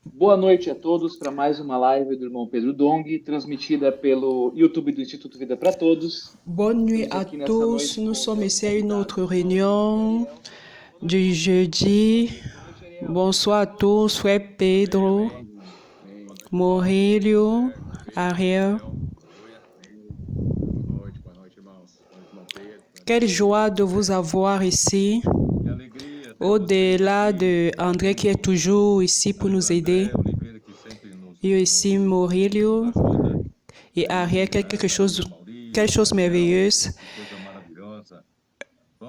Boa noite a todos para mais uma live do irmão Pedro Dong, transmitida pelo YouTube do Instituto Vida para Todos. Bonne nuit Estamos à aqui nessa tous. noite Nous com o sommes nosso ici à une convidado, autre o irmão réunion Ariel. du jeudi. Boa noite, Ariel. Bonsoir à tous, frère Pedro, Maurílio, Ariel. Quelle joie de vous avoir ici, au-delà de André qui est toujours ici pour nous aider. Et ici, Maurílio et Ariel, quelque chose merveilleuse.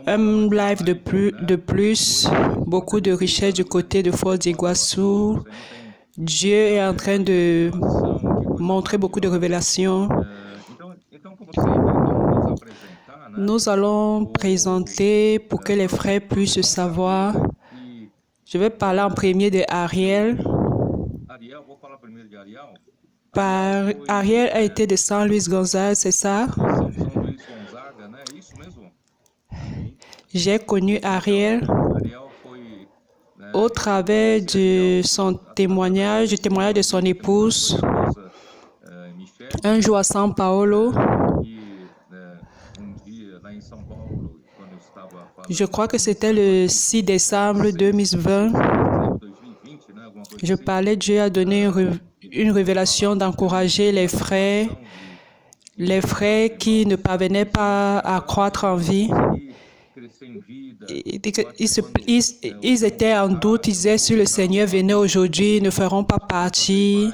Un live de plus, beaucoup de richesse du côté de Foz d'Iguaçu. Dieu est en train de montrer beaucoup de révélations. Nous allons présenter pour que les frères puissent savoir. Je vais parler en premier de Ariel. Ariel a été de São Luís Gonzaga, c'est ça? J'ai connu Ariel au travers de son témoignage, du témoignage de son épouse, un jour à São Paulo. Je crois que c'était le 6 décembre 2020. Je parlais, Dieu a donné une révélation d'encourager les frères qui ne parvenaient pas à croître en vie. Ils étaient en doute, ils disaient si le Seigneur venait aujourd'hui, ils ne feront pas partie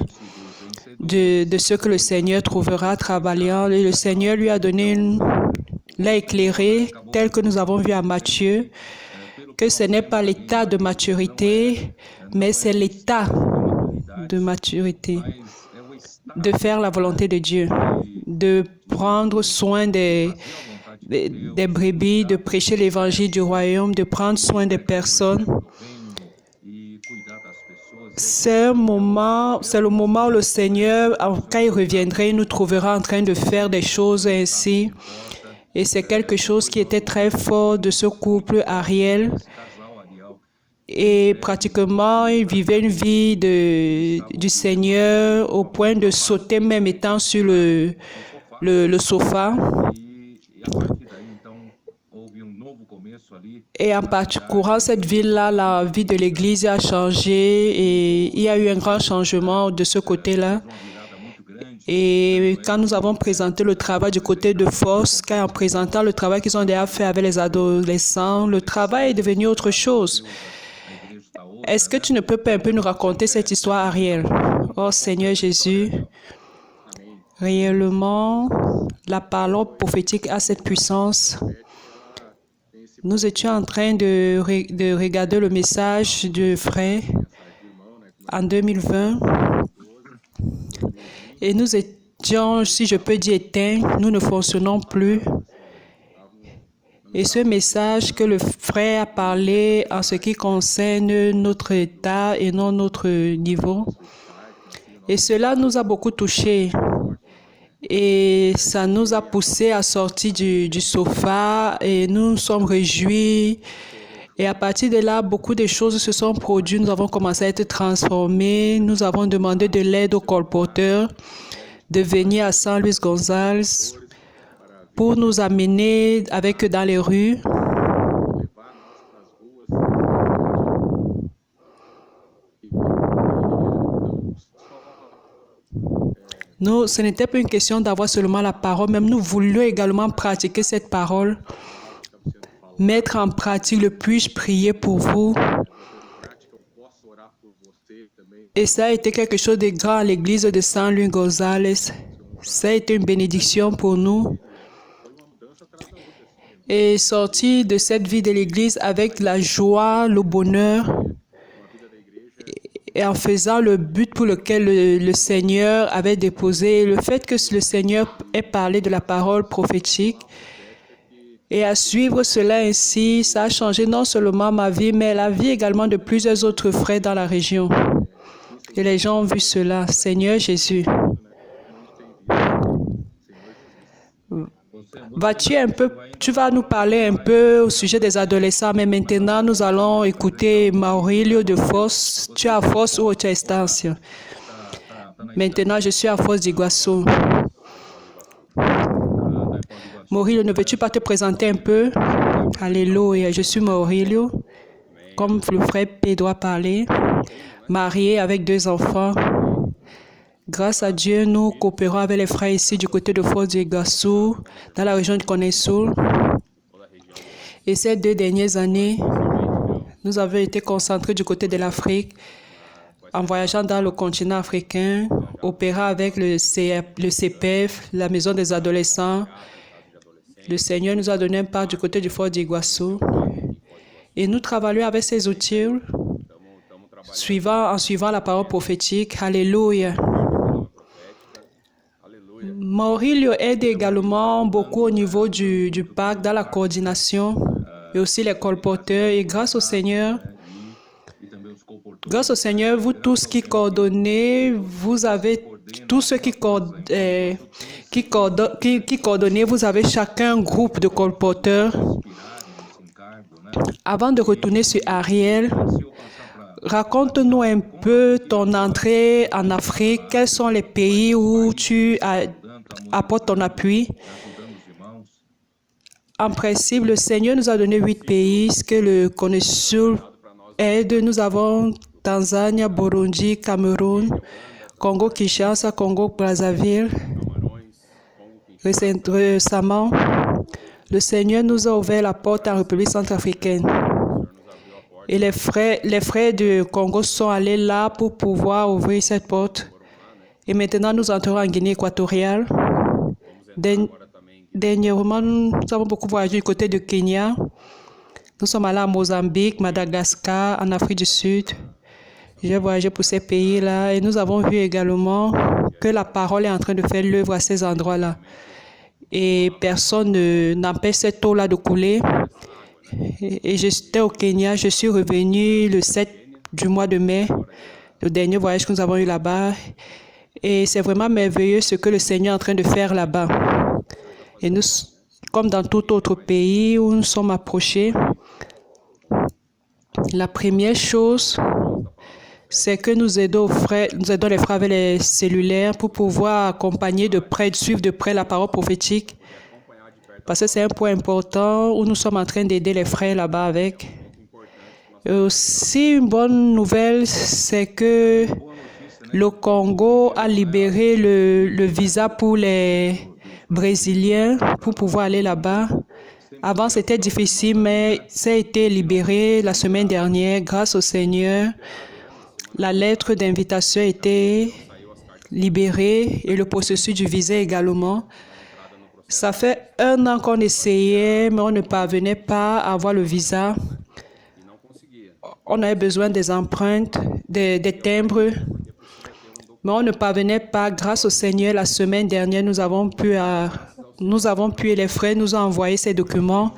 de ce que le Seigneur trouvera travaillant. Et le Seigneur lui a donné l'a éclairé, tel que nous avons vu à Matthieu, que ce n'est pas l'état de maturité, mais c'est l'état de maturité, de faire la volonté de Dieu, de prendre soin des brebis, de prêcher l'évangile du royaume, de prendre soin des personnes. C'est le moment où le Seigneur, quand il reviendrait, il nous trouvera en train de faire des choses ainsi. Et c'est quelque chose qui était très fort de ce couple Ariel. Et pratiquement, il vivait une vie du Seigneur au point de sauter même étant sur le sofa. Et en parcourant cette ville-là, la vie de l'Église a changé et il y a eu un grand changement de ce côté-là. Et quand nous avons présenté le travail du côté de Force, en présentant le travail qu'ils ont déjà fait avec les adolescents, le travail est devenu autre chose. Est-ce que tu ne peux pas un peu nous raconter cette histoire, Ariel? Oh Seigneur Jésus, réellement, la parole prophétique a cette puissance. Nous étions en train de regarder le message du frère en 2020 et nous étions, si je peux dire, éteints, nous ne fonctionnons plus. Et ce message que le frère a parlé en ce qui concerne notre état et non notre niveau, et cela nous a beaucoup touchés. Et ça nous a poussé à sortir du sofa et nous nous sommes réjouis. Et à partir de là, beaucoup de choses se sont produites. Nous avons commencé à être transformés. Nous avons demandé de l'aide aux colporteurs de venir à São Luís Gonzaga pour nous amener avec eux dans les rues. Nous, ce n'était pas une question d'avoir seulement la parole, même nous voulions également pratiquer cette parole, mettre en pratique le puis-je prier pour vous. Et ça a été quelque chose de grand à l'église de São Luís Gonzaga. Ça a été une bénédiction pour nous. Et sortir de cette vie de l'église avec la joie, le bonheur, et en faisant le but pour lequel le Seigneur avait déposé, le fait que le Seigneur ait parlé de la parole prophétique, et à suivre cela ainsi, ça a changé non seulement ma vie, mais la vie également de plusieurs autres frères dans la région. Et les gens ont vu cela. Seigneur Jésus. Tu vas nous parler un peu au sujet des adolescents, mais maintenant nous allons écouter Maurílio de Foz. Tu es à Foz ou tu es à Estácio? Maintenant, je suis à Foz d'Iguaçu. Maurílio, ne veux-tu pas te présenter un peu? Alléluia, je suis Maurílio, comme le frère Pedro a parlé, marié avec 2 enfants. Grâce à Dieu, nous coopérons avec les frères ici du côté de Foz d'Iguaçu, dans la région de Cone Sul. Et ces 2 dernières années, nous avons été concentrés du côté de l'Afrique, en voyageant dans le continent africain, opérant avec le CPF, la maison des adolescents. Le Seigneur nous a donné un part du côté du Foz d'Iguaçu. Et nous travaillons avec ces outils en suivant la parole prophétique. Alléluia. Maurílio aide également beaucoup au niveau du pacte, dans la coordination et aussi les colporteurs. Et grâce au Seigneur, vous tous qui coordonnez, vous avez tous ceux qui coordonnez, vous avez chacun un groupe de colporteurs. Avant de retourner sur Ariel, raconte-nous un peu ton entrée en Afrique. Quels sont les pays où tu apportes ton appui? En principe, le Seigneur nous a donné 8 pays, ce que le Cone Sul aide. Nous avons Tanzanie, Burundi, Cameroun, Congo-Kinshasa, Congo-Brazzaville. Récemment, le Seigneur nous a ouvert la porte en République centrafricaine. Et les frères du Congo sont allés là pour pouvoir ouvrir cette porte. Et maintenant, nous entrons en Guinée équatoriale. Dernièrement, nous avons beaucoup voyagé du côté de Kenya. Nous sommes allés à Mozambique, Madagascar, en Afrique du Sud. J'ai voyagé pour ces pays-là et nous avons vu également que la parole est en train de faire l'œuvre à ces endroits-là. Et personne n'empêche cette eau-là de couler. Et j'étais au Kenya, je suis revenu le 7 du mois de mai, le dernier voyage que nous avons eu là-bas. Et c'est vraiment merveilleux ce que le Seigneur est en train de faire là-bas. Et nous, comme dans tout autre pays où nous sommes approchés, la première chose, c'est que nous aidons les frères avec les cellulaires pour pouvoir accompagner de près, suivre de près la parole prophétique. Parce que c'est un point important où nous sommes en train d'aider les frères là-bas avec. Et aussi, une bonne nouvelle, c'est que le Congo a libéré le visa pour les Brésiliens pour pouvoir aller là-bas. Avant, c'était difficile, mais ça a été libéré la semaine dernière grâce au Seigneur. La lettre d'invitation a été libérée et le processus du visa également. Ça fait 1 an qu'on essayait, mais on ne parvenait pas à avoir le visa. On avait besoin des empreintes, des timbres, mais on ne parvenait pas. Grâce au Seigneur, la semaine dernière, nous avons pu les frères nous ont envoyé ces documents.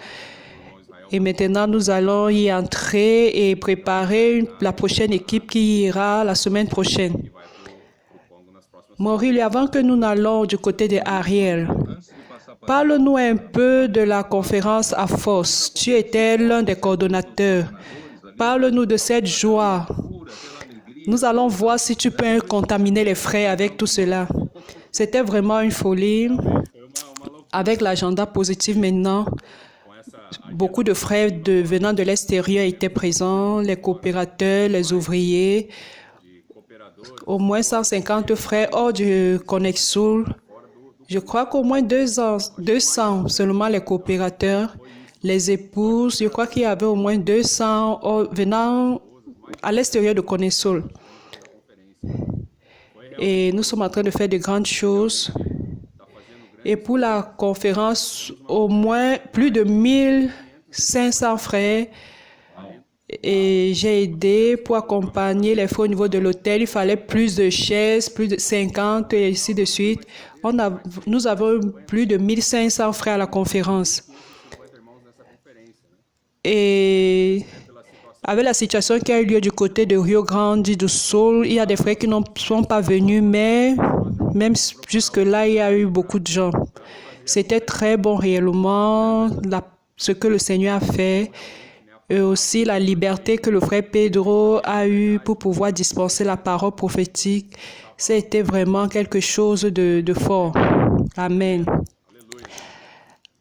Et maintenant, nous allons y entrer et préparer la prochaine équipe qui ira la semaine prochaine. Maurílio, avant que nous n'allons du côté de Ariel, parle-nous un peu de la conférence à Foz. Tu étais l'un des coordonnateurs. Parle-nous de cette joie. Nous allons voir si tu peux contaminer les frères avec tout cela. C'était vraiment une folie. Avec l'agenda positif maintenant, beaucoup de frères venant de l'extérieur étaient présents, les coopérateurs, les ouvriers, au moins 150 frères hors du Cone Sul. Je crois qu'au moins 200 seulement les coopérateurs, les épouses. Je crois qu'il y avait au moins 200 venant à l'extérieur de Cone Sul. Et nous sommes en train de faire de grandes choses. Et pour la conférence, au moins plus de 1500 frères. Et j'ai aidé pour accompagner les frères au niveau de l'hôtel. Il fallait plus de chaises, plus de 50 et ainsi de suite. Nous avons plus de 1500 frères à la conférence. Et avec la situation qui a eu lieu du côté de Rio Grande do Sul, il y a des frères qui ne sont pas venus, mais même jusque-là, il y a eu beaucoup de gens. C'était très bon réellement ce que le Seigneur a fait et aussi la liberté que le frère Pedro a eue pour pouvoir dispenser la parole prophétique. C'était vraiment quelque chose de fort. Amen.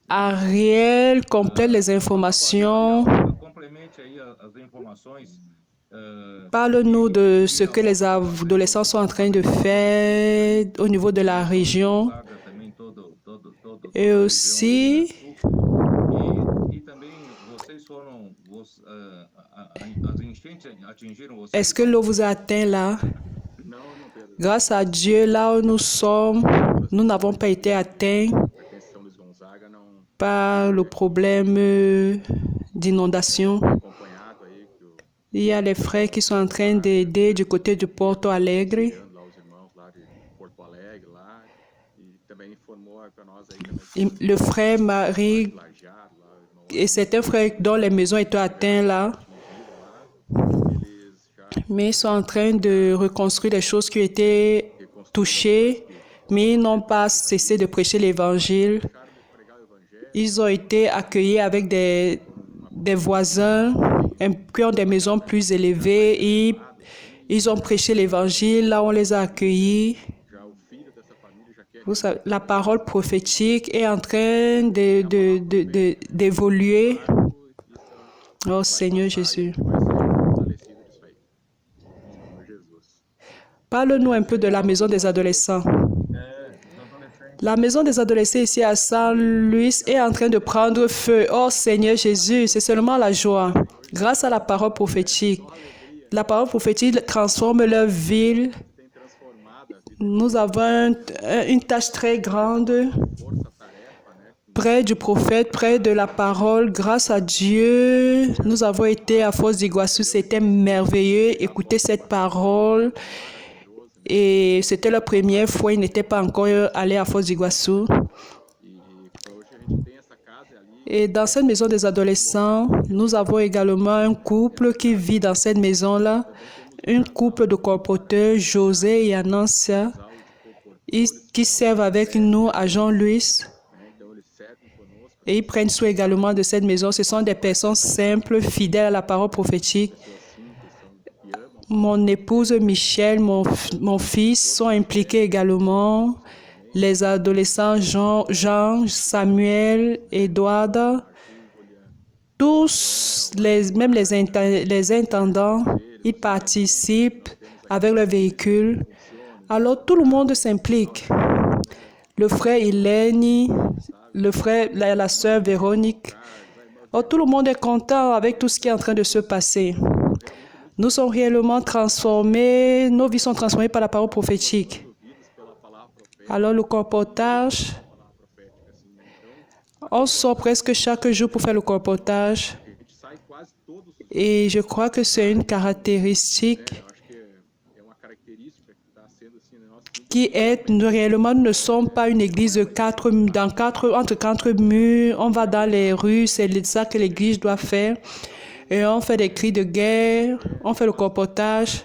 Ariel complète les informations. Parle-nous de ce que les adolescents sont en train de faire au niveau de la région et aussi est-ce que l'eau vous a atteint là? Grâce à Dieu, là où nous sommes, nous n'avons pas été atteints par le problème d'inondation. Il y a les frères qui sont en train d'aider du côté de Porto Alegre. Le frère Marie et certains frères dont les maisons étaient atteintes là, mais ils sont en train de reconstruire les choses qui ont été touchées, mais ils n'ont pas cessé de prêcher l'Évangile. Ils ont été accueillis avec des voisins qui ont des maisons plus élevées et ils ont prêché l'Évangile. Là, on les a accueillis. Vous savez, la parole prophétique est en train d'évoluer. Oh Seigneur Jésus. Parle-nous un peu de la maison des adolescents. La maison des adolescents ici à Saint-Louis est en train de prendre feu. Oh Seigneur Jésus, c'est seulement la joie. Grâce à la parole prophétique. La parole prophétique transforme leur ville. Nous avons une tâche très grande près du prophète, près de la parole. Grâce à Dieu, nous avons été à Foz d'Iguaçu. C'était merveilleux. Écoutez cette parole. Et c'était la première fois, ils n'étaient pas encore allés à Foz d'Iguaçu. Et dans cette maison des adolescents, nous avons également un couple qui vit dans cette maison-là, un couple de colporteurs, José et Anancia, qui servent avec nous à Jean-Louis. Et ils prennent soin également de cette maison. Ce sont des personnes simples, fidèles à la parole prophétique. Mon épouse Michel, mon fils sont impliqués également. Les adolescents Jean, Samuel, Edouard, tous, même les intendants, ils participent avec leur véhicule. Alors tout le monde s'implique. Le frère Hélène, le frère, la sœur Véronique. Oh, tout le monde est content avec tout ce qui est en train de se passer. Nous sommes réellement transformés, nos vies sont transformées par la parole prophétique. Alors le colportage, on sort presque chaque jour pour faire le colportage. Et je crois que c'est une caractéristique qui est, réellement, nous ne sommes pas une église entre quatre murs. On va dans les rues, c'est ça que l'église doit faire. Et on fait des cris de guerre, on fait le colportage.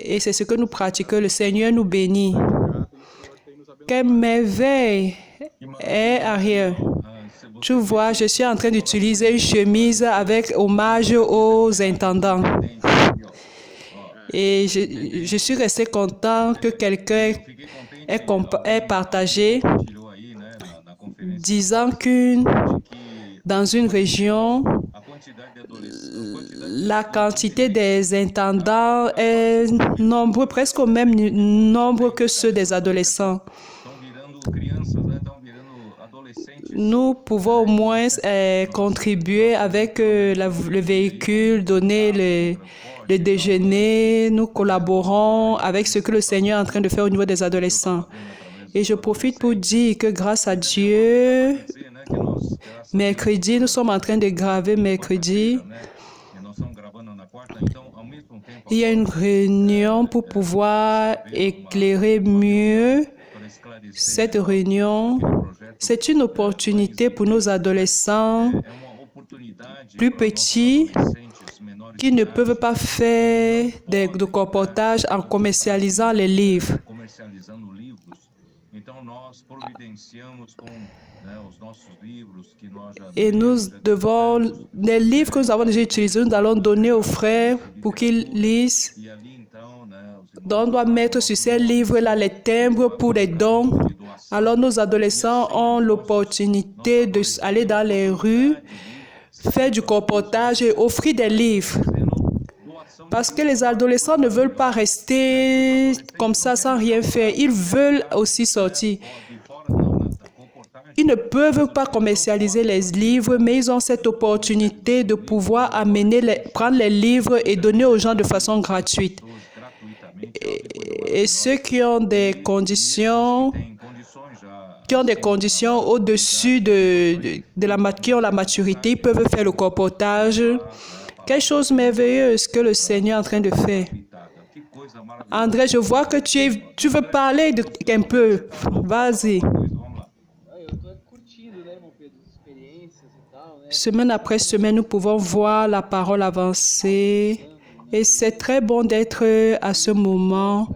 Et c'est ce que nous pratiquons. Le Seigneur nous bénit. Quelle merveille est arrière. Tu vois, je suis en train d'utiliser une chemise avec hommage aux intendants. Et je suis resté content que quelqu'un ait partagé, disant dans une région, la quantité des intendants est nombreux, presque au même nombre que ceux des adolescents. Nous pouvons au moins contribuer avec le véhicule, donner le déjeuner. Nous collaborons avec ce que le Seigneur est en train de faire au niveau des adolescents. Et je profite pour dire que grâce à Dieu, mercredi, nous sommes en train de graver mercredi. Il y a une réunion pour pouvoir éclairer mieux cette réunion. C'est une opportunité pour nos adolescents plus petits qui ne peuvent pas faire de colportage en commercialisant les livres. Et nous devons, les livres que nous avons déjà utilisés, nous allons donner aux frères pour qu'ils lisent. Donc, on doit mettre sur ces livres-là les timbres pour les dons. Alors, nos adolescents ont l'opportunité d'aller dans les rues, faire du colportage et offrir des livres. Parce que les adolescents ne veulent pas rester comme ça sans rien faire. Ils veulent aussi sortir. Ils ne peuvent pas commercialiser les livres, mais ils ont cette opportunité de pouvoir prendre les livres et donner aux gens de façon gratuite. Et ceux qui ont des conditions au-dessus qui ont la maturité, ils peuvent faire le colportage. Quelque chose de merveilleux que le Seigneur est en train de faire. André, je vois que tu veux parler un peu. Vas-y. Semaine après semaine, nous pouvons voir la parole avancer. Et c'est très bon d'être à ce moment.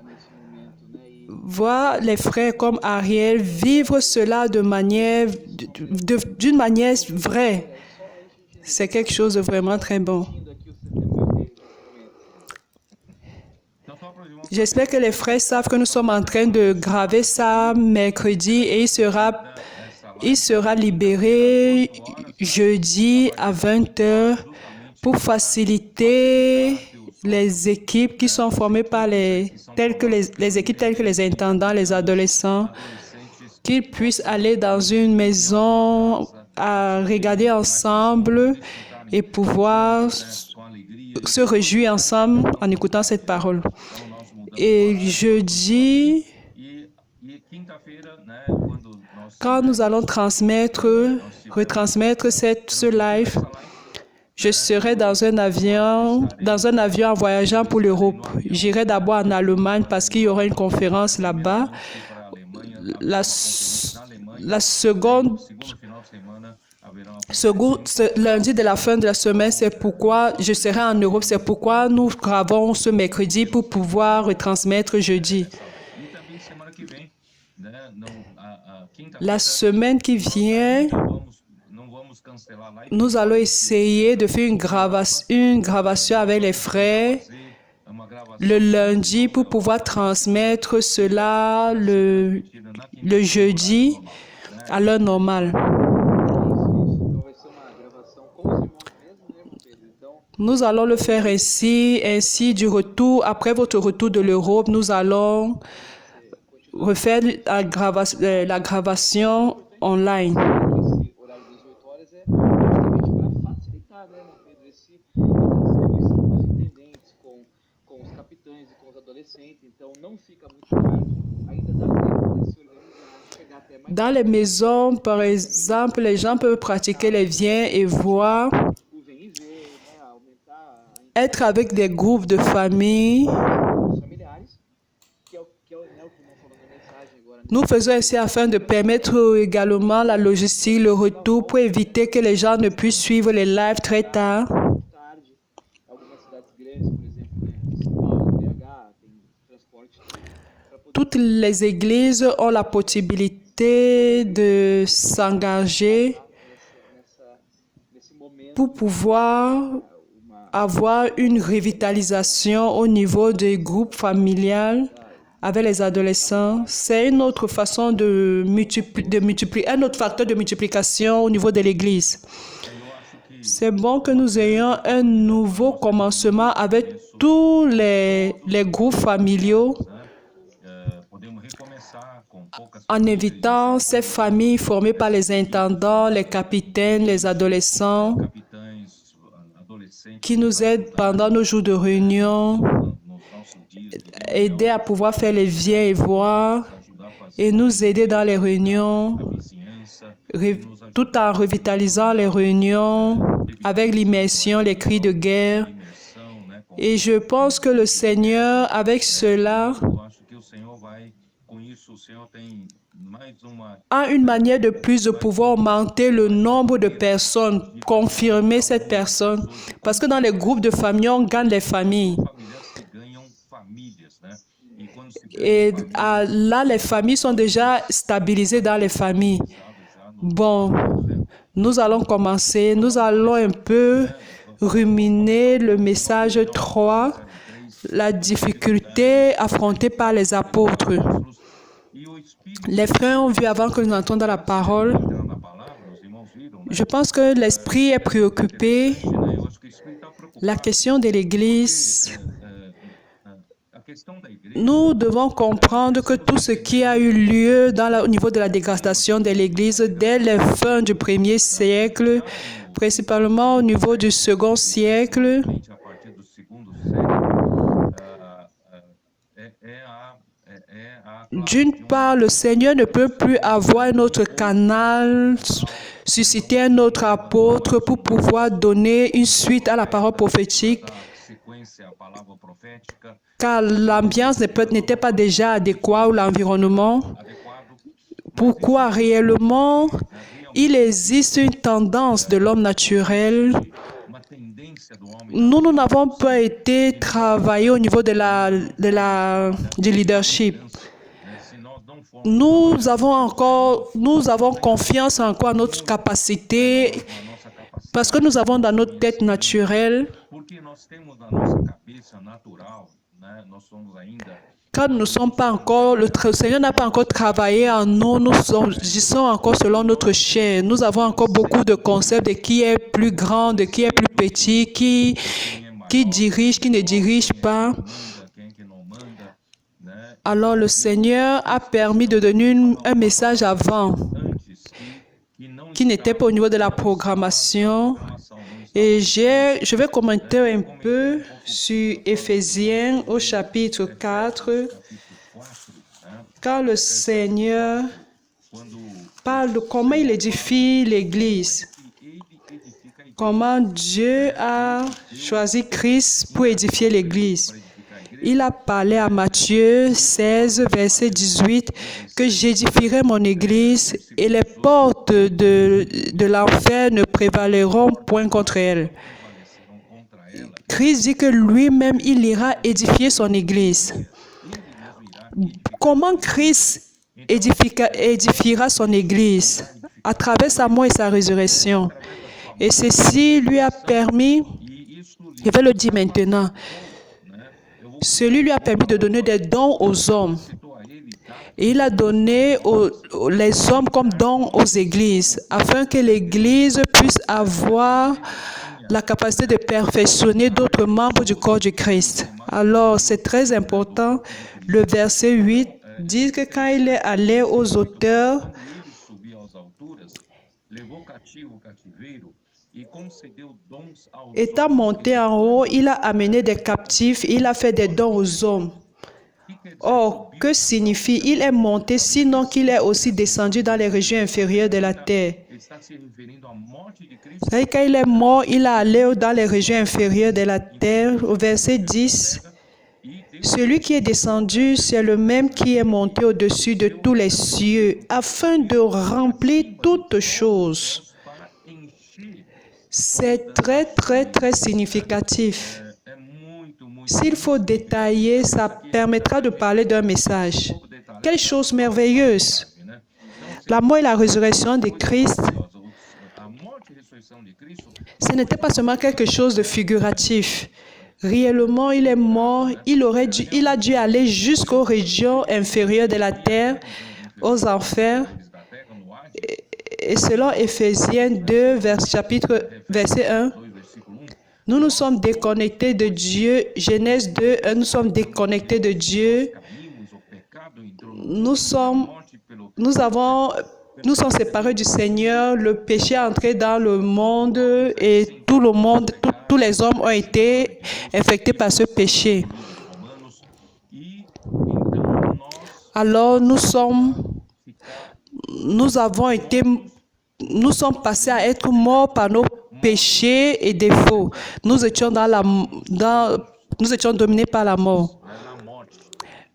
Voir les frères comme Ariel vivre cela d'une manière vraie. C'est quelque chose de vraiment très bon. J'espère que les frères savent que nous sommes en train de graver ça mercredi et il sera libéré jeudi à 20h pour faciliter les équipes qui sont formées par les équipes telles que les intendants, les adolescents, qu'ils puissent aller dans une maison à regarder ensemble et pouvoir se réjouir ensemble en écoutant cette parole. Et jeudi, quand nous allons retransmettre ce live, je serai dans un avion en voyageant pour l'Europe. J'irai d'abord en Allemagne parce qu'il y aura une conférence là-bas. Ce lundi de la fin de la semaine, c'est pourquoi je serai en Europe. C'est pourquoi nous gravons ce mercredi pour pouvoir retransmettre jeudi. La semaine qui vient, nous allons essayer de faire une gravation avec les frères le lundi pour pouvoir transmettre cela le jeudi à l'heure normale. Nous allons le faire ainsi après votre retour de l'Europe, nous allons refaire la gravation online. Dans les maisons, par exemple, les gens peuvent pratiquer les viens et voir, être avec des groupes de famille. Nous faisons ainsi afin de permettre également la logistique, le retour, pour éviter que les gens ne puissent suivre les lives très tard. Toutes les églises ont la possibilité de s'engager pour pouvoir avoir une revitalisation au niveau des groupes familiales avec les adolescents. C'est une autre façon de multiplier, un autre facteur de multiplication au niveau de l'Église. C'est bon que nous ayons un nouveau commencement avec tous les groupes familiaux, en invitant ces familles formées par les intendants, les capitaines, les adolescents, qui nous aident pendant nos jours de réunion, aider à pouvoir faire les viens et voir, et nous aider dans les réunions, tout en revitalisant les réunions avec l'immersion, les cris de guerre. Et je pense que le Seigneur, avec cela, a une manière de plus de pouvoir augmenter le nombre de personnes, confirmer cette personne. Parce que dans les groupes de familles, on gagne les familles. Et là, les familles sont déjà stabilisées dans les familles. Bon, nous allons commencer. Nous allons un peu ruminer le message 3, la difficulté affrontée par les apôtres. Les frères ont vu avant que nous entendions la parole. Je pense que l'esprit est préoccupé. La question de l'Église, nous devons comprendre que tout ce qui a eu lieu au niveau de la dégradation de l'Église dès les fins du 1er siècle, principalement au niveau du 2e siècle, d'une part, le Seigneur ne peut plus avoir un autre canal, susciter un autre apôtre pour pouvoir donner une suite à la parole prophétique, car l'ambiance n'était pas déjà adéquate ou l'environnement. Pourquoi réellement il existe une tendance de l'homme naturel? Nous n'avons pas été travaillés au niveau du leadership. Nous avons confiance encore en notre capacité parce que nous avons dans notre tête naturelle, quand nous ne sommes pas encore, le Seigneur n'a pas encore travaillé en nous, nous agissons encore selon notre chair. Nous avons encore beaucoup de concepts de qui est plus grand, de qui est plus petit, qui dirige, qui ne dirige pas. Alors le Seigneur a permis de donner un message avant, qui n'était pas au niveau de la programmation. Et je vais commenter un peu sur Éphésiens au chapitre 4, quand le Seigneur parle de comment il édifie l'Église, comment Dieu a choisi Christ pour édifier l'Église. Il a parlé à Matthieu 16, verset 18, que j'édifierai mon Église et les portes de l'enfer ne prévaleront point contre elle. Christ dit que lui-même, il ira édifier son Église. Comment Christ édifiera son Église? À travers sa mort et sa résurrection. Et ceci lui a permis, je vais le dire maintenant, celui lui a permis de donner des dons aux hommes. Et il a donné les hommes comme dons aux églises, afin que l'église puisse avoir la capacité de perfectionner d'autres membres du corps du Christ. Alors, c'est très important. Le verset 8 dit que quand il est allé aux auteurs, étant monté en haut, il a amené des captifs, il a fait des dons aux hommes. Or, que signifie il est monté, sinon qu'il est aussi descendu dans les régions inférieures de la terre? C'est-à-dire, quand il est mort, il est allé dans les régions inférieures de la terre. Au verset 10, celui qui est descendu, c'est le même qui est monté au-dessus de tous les cieux, afin de remplir toutes choses. C'est très, très, très significatif. S'il faut détailler, ça permettra de parler d'un message. Quelle chose merveilleuse! La mort et la résurrection de Christ, ce n'était pas seulement quelque chose de figuratif. Réellement, il est mort, il a dû aller jusqu'aux régions inférieures de la terre, aux enfers. Et selon Éphésiens 2, verset 1, nous sommes déconnectés de Dieu. Genèse 2, 1, nous sommes déconnectés de Dieu. Nous sommes séparés du Seigneur. Le péché est entré dans le monde et tout le monde, tous les hommes ont été infectés par ce péché. Alors nous sommes passés à être morts par nos péchés et défauts. Nous étions dominés par la mort.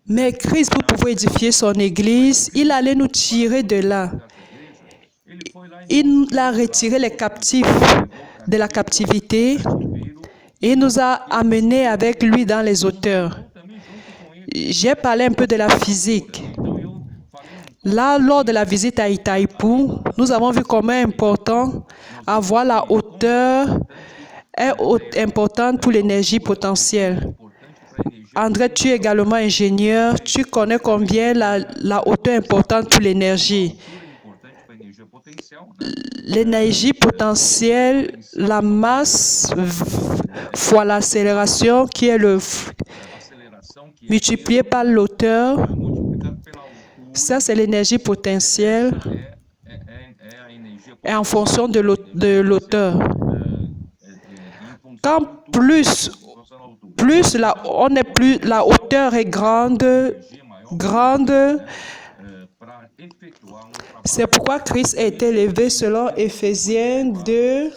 Mais Christ, pour pouvoir édifier son Église, il allait nous tirer de là. Il a retiré les captifs de la captivité et il nous a amenés avec lui dans les hauteurs. j'ai parlé un peu de la physique. Là, lors de la visite à Itaipu, nous avons vu comment est important avoir la hauteur est importante pour l'énergie potentielle. André, tu es également ingénieur. Tu connais combien la hauteur est importante pour l'énergie. L'énergie potentielle, la masse fois l'accélération qui est multiplié par l'hauteur. Ça, c'est l'énergie potentielle et en fonction de l'hauteur. Quand la hauteur est grande, c'est pourquoi Christ a été élevé selon Éphésiens 2.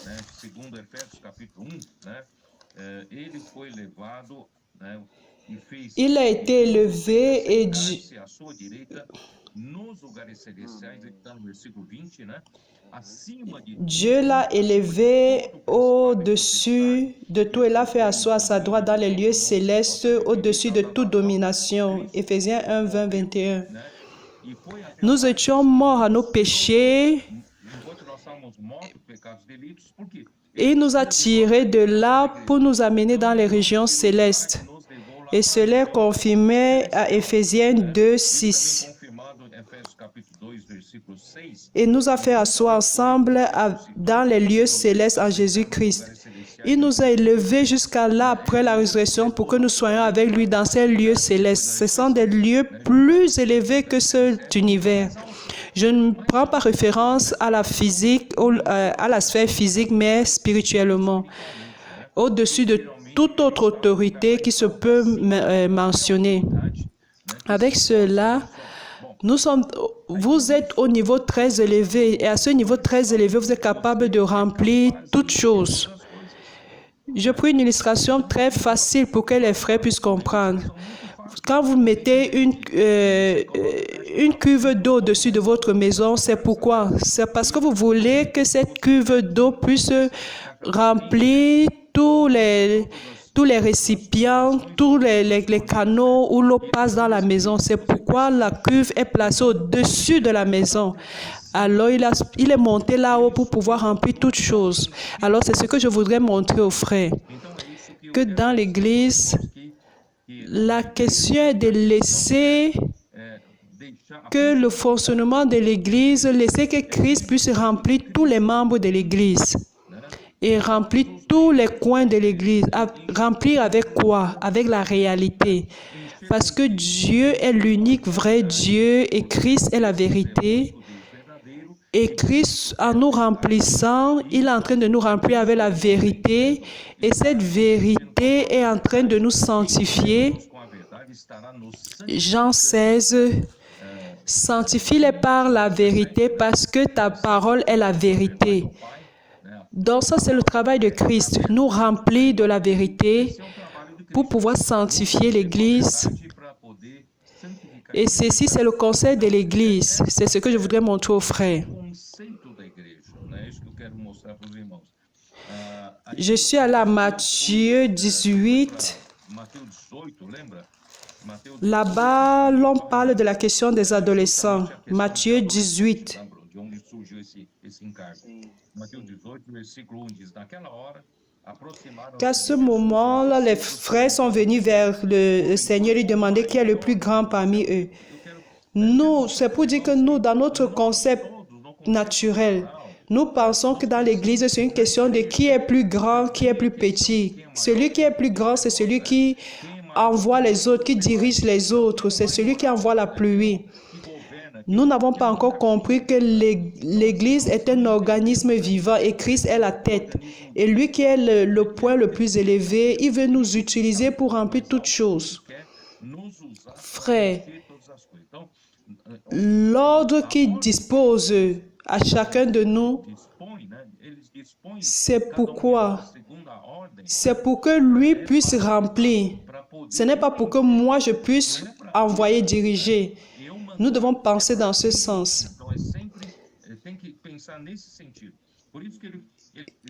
Il a été élevé et Dieu l'a élevé au-dessus de tout et l'a fait asseoir à sa droite dans les lieux célestes au-dessus de toute domination. Éphésiens 1, 20, 21. Nous étions morts à nos péchés et il nous a tirés de là pour nous amener dans les régions célestes. Et cela est confirmé à Éphésiens 2, 6. Et nous a fait asseoir ensemble dans les lieux célestes en Jésus-Christ. Il nous a élevés jusqu'à là après la résurrection pour que nous soyons avec lui dans ces lieux célestes. Ce sont des lieux plus élevés que cet univers. Je ne prends pas référence à la physique, à la sphère physique, mais spirituellement. Au-dessus de toute autre autorité qui se peut mentionner. Avec cela, vous êtes au niveau très élevé et à ce niveau très élevé, vous êtes capable de remplir toutes choses. Je prends une illustration très facile pour que les frères puissent comprendre. Quand vous mettez une cuve d'eau au-dessus de votre maison, c'est pourquoi? C'est parce que vous voulez que cette cuve d'eau puisse remplir tous les récipients, tous les canaux où l'eau passe dans la maison. C'est pourquoi la cuve est placée au-dessus de la maison. Alors, il est monté là-haut pour pouvoir remplir toutes choses. Alors, c'est ce que je voudrais montrer aux frères. Que dans l'Église, la question est de laisser que le fonctionnement de l'Église, laisser que Christ puisse remplir tous les membres de l'Église. Et remplir tous les coins de l'Église. Remplir avec quoi? Avec la réalité. Parce que Dieu est l'unique vrai Dieu et Christ est la vérité. Et Christ, en nous remplissant, il est en train de nous remplir avec la vérité. Et cette vérité est en train de nous sanctifier. Jean 16. Sanctifie-les par la vérité parce que ta parole est la vérité. Donc ça, c'est le travail de Christ, nous remplir de la vérité pour pouvoir sanctifier l'Église. Et ceci, c'est le conseil de l'Église. C'est ce que je voudrais montrer aux frères. Je suis allé à Matthieu 18. Là-bas, l'on parle de la question des adolescents. Matthieu 18. Qu'à ce moment-là, les frères sont venus vers le Seigneur et lui demandaient qui est le plus grand parmi eux. Nous, c'est pour dire que nous, dans notre concept naturel, nous pensons que dans l'Église, c'est une question de qui est plus grand, qui est plus petit. Celui qui est plus grand, c'est celui qui envoie les autres, qui dirige les autres. C'est celui qui envoie la pluie. Nous n'avons pas encore compris que l'Église est un organisme vivant et Christ est la tête. Et lui qui est le point le plus élevé, il veut nous utiliser pour remplir toutes choses. Frères, l'ordre qui dispose à chacun de nous, c'est pourquoi? C'est pour que lui puisse remplir. Ce n'est pas pour que moi je puisse envoyer, diriger. Nous devons penser dans ce sens.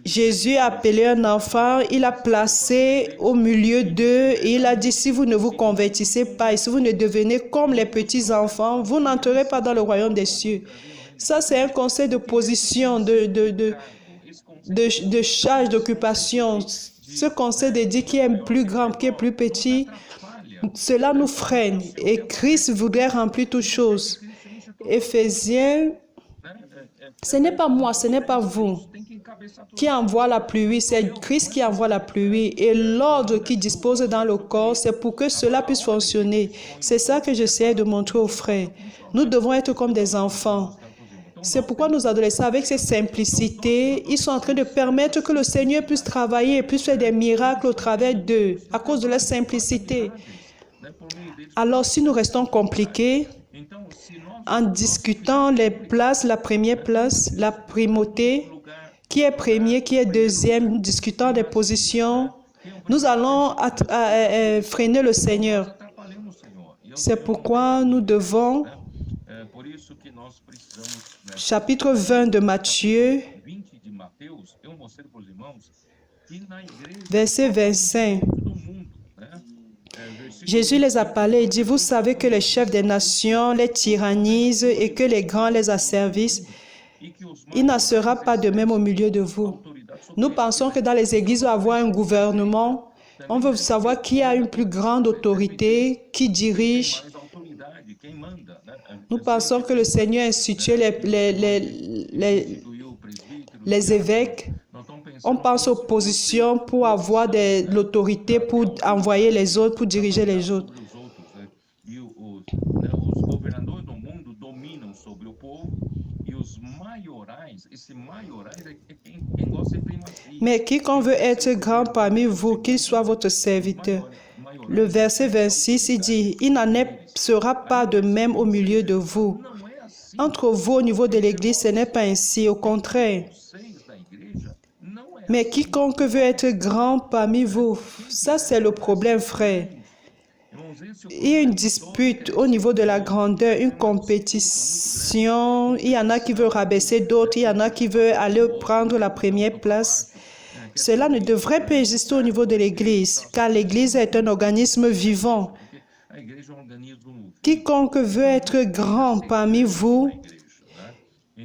Jésus a appelé un enfant, il a placé au milieu d'eux et il a dit, si vous ne vous convertissez pas et si vous ne devenez comme les petits enfants, vous n'entrerez pas dans le royaume des cieux. Ça, c'est un conseil de position, de charge, d'occupation. Ce conseil de dire qui est plus grand, qui est plus petit, cela nous freine. Et Christ voudrait remplir toutes choses. Éphésiens, ce n'est pas moi, ce n'est pas vous qui envoie la pluie, c'est Christ qui envoie la pluie. Et l'ordre qui dispose dans le corps, c'est pour que cela puisse fonctionner. C'est ça que j'essaie de montrer aux frères. Nous devons être comme des enfants. C'est pourquoi nos adolescents, avec cette simplicité, ils sont en train de permettre que le Seigneur puisse travailler, puisse faire des miracles au travers d'eux, à cause de leur simplicité. Alors, si nous restons compliqués, en discutant les places, la première place, la primauté, qui est premier, qui est deuxième, discutant des positions, nous allons freiner le Seigneur. C'est pourquoi nous devons, chapitre 20 de Matthieu, verset 25. Jésus les a parlé et dit, vous savez que les chefs des nations les tyrannisent et que les grands les asservissent. Il n'en sera pas de même au milieu de vous. Nous pensons que dans les églises, on va avoir un gouvernement. On veut savoir qui a une plus grande autorité, qui dirige. Nous pensons que le Seigneur a institué les évêques. On pense aux positions pour avoir l'autorité, pour envoyer les autres, pour diriger les autres. Mais quiconque veut être grand parmi vous, qu'il soit votre serviteur. Le verset 26, il dit, il n'en sera pas de même au milieu de vous. Entre vous, au niveau de l'Église, ce n'est pas ainsi, au contraire. Mais quiconque veut être grand parmi vous, ça c'est le problème, frère. Il y a une dispute au niveau de la grandeur, une compétition. Il y en a qui veulent rabaisser d'autres, il y en a qui veulent aller prendre la première place. Cela ne devrait pas exister au niveau de l'Église, car l'Église est un organisme vivant. Quiconque veut être grand parmi vous,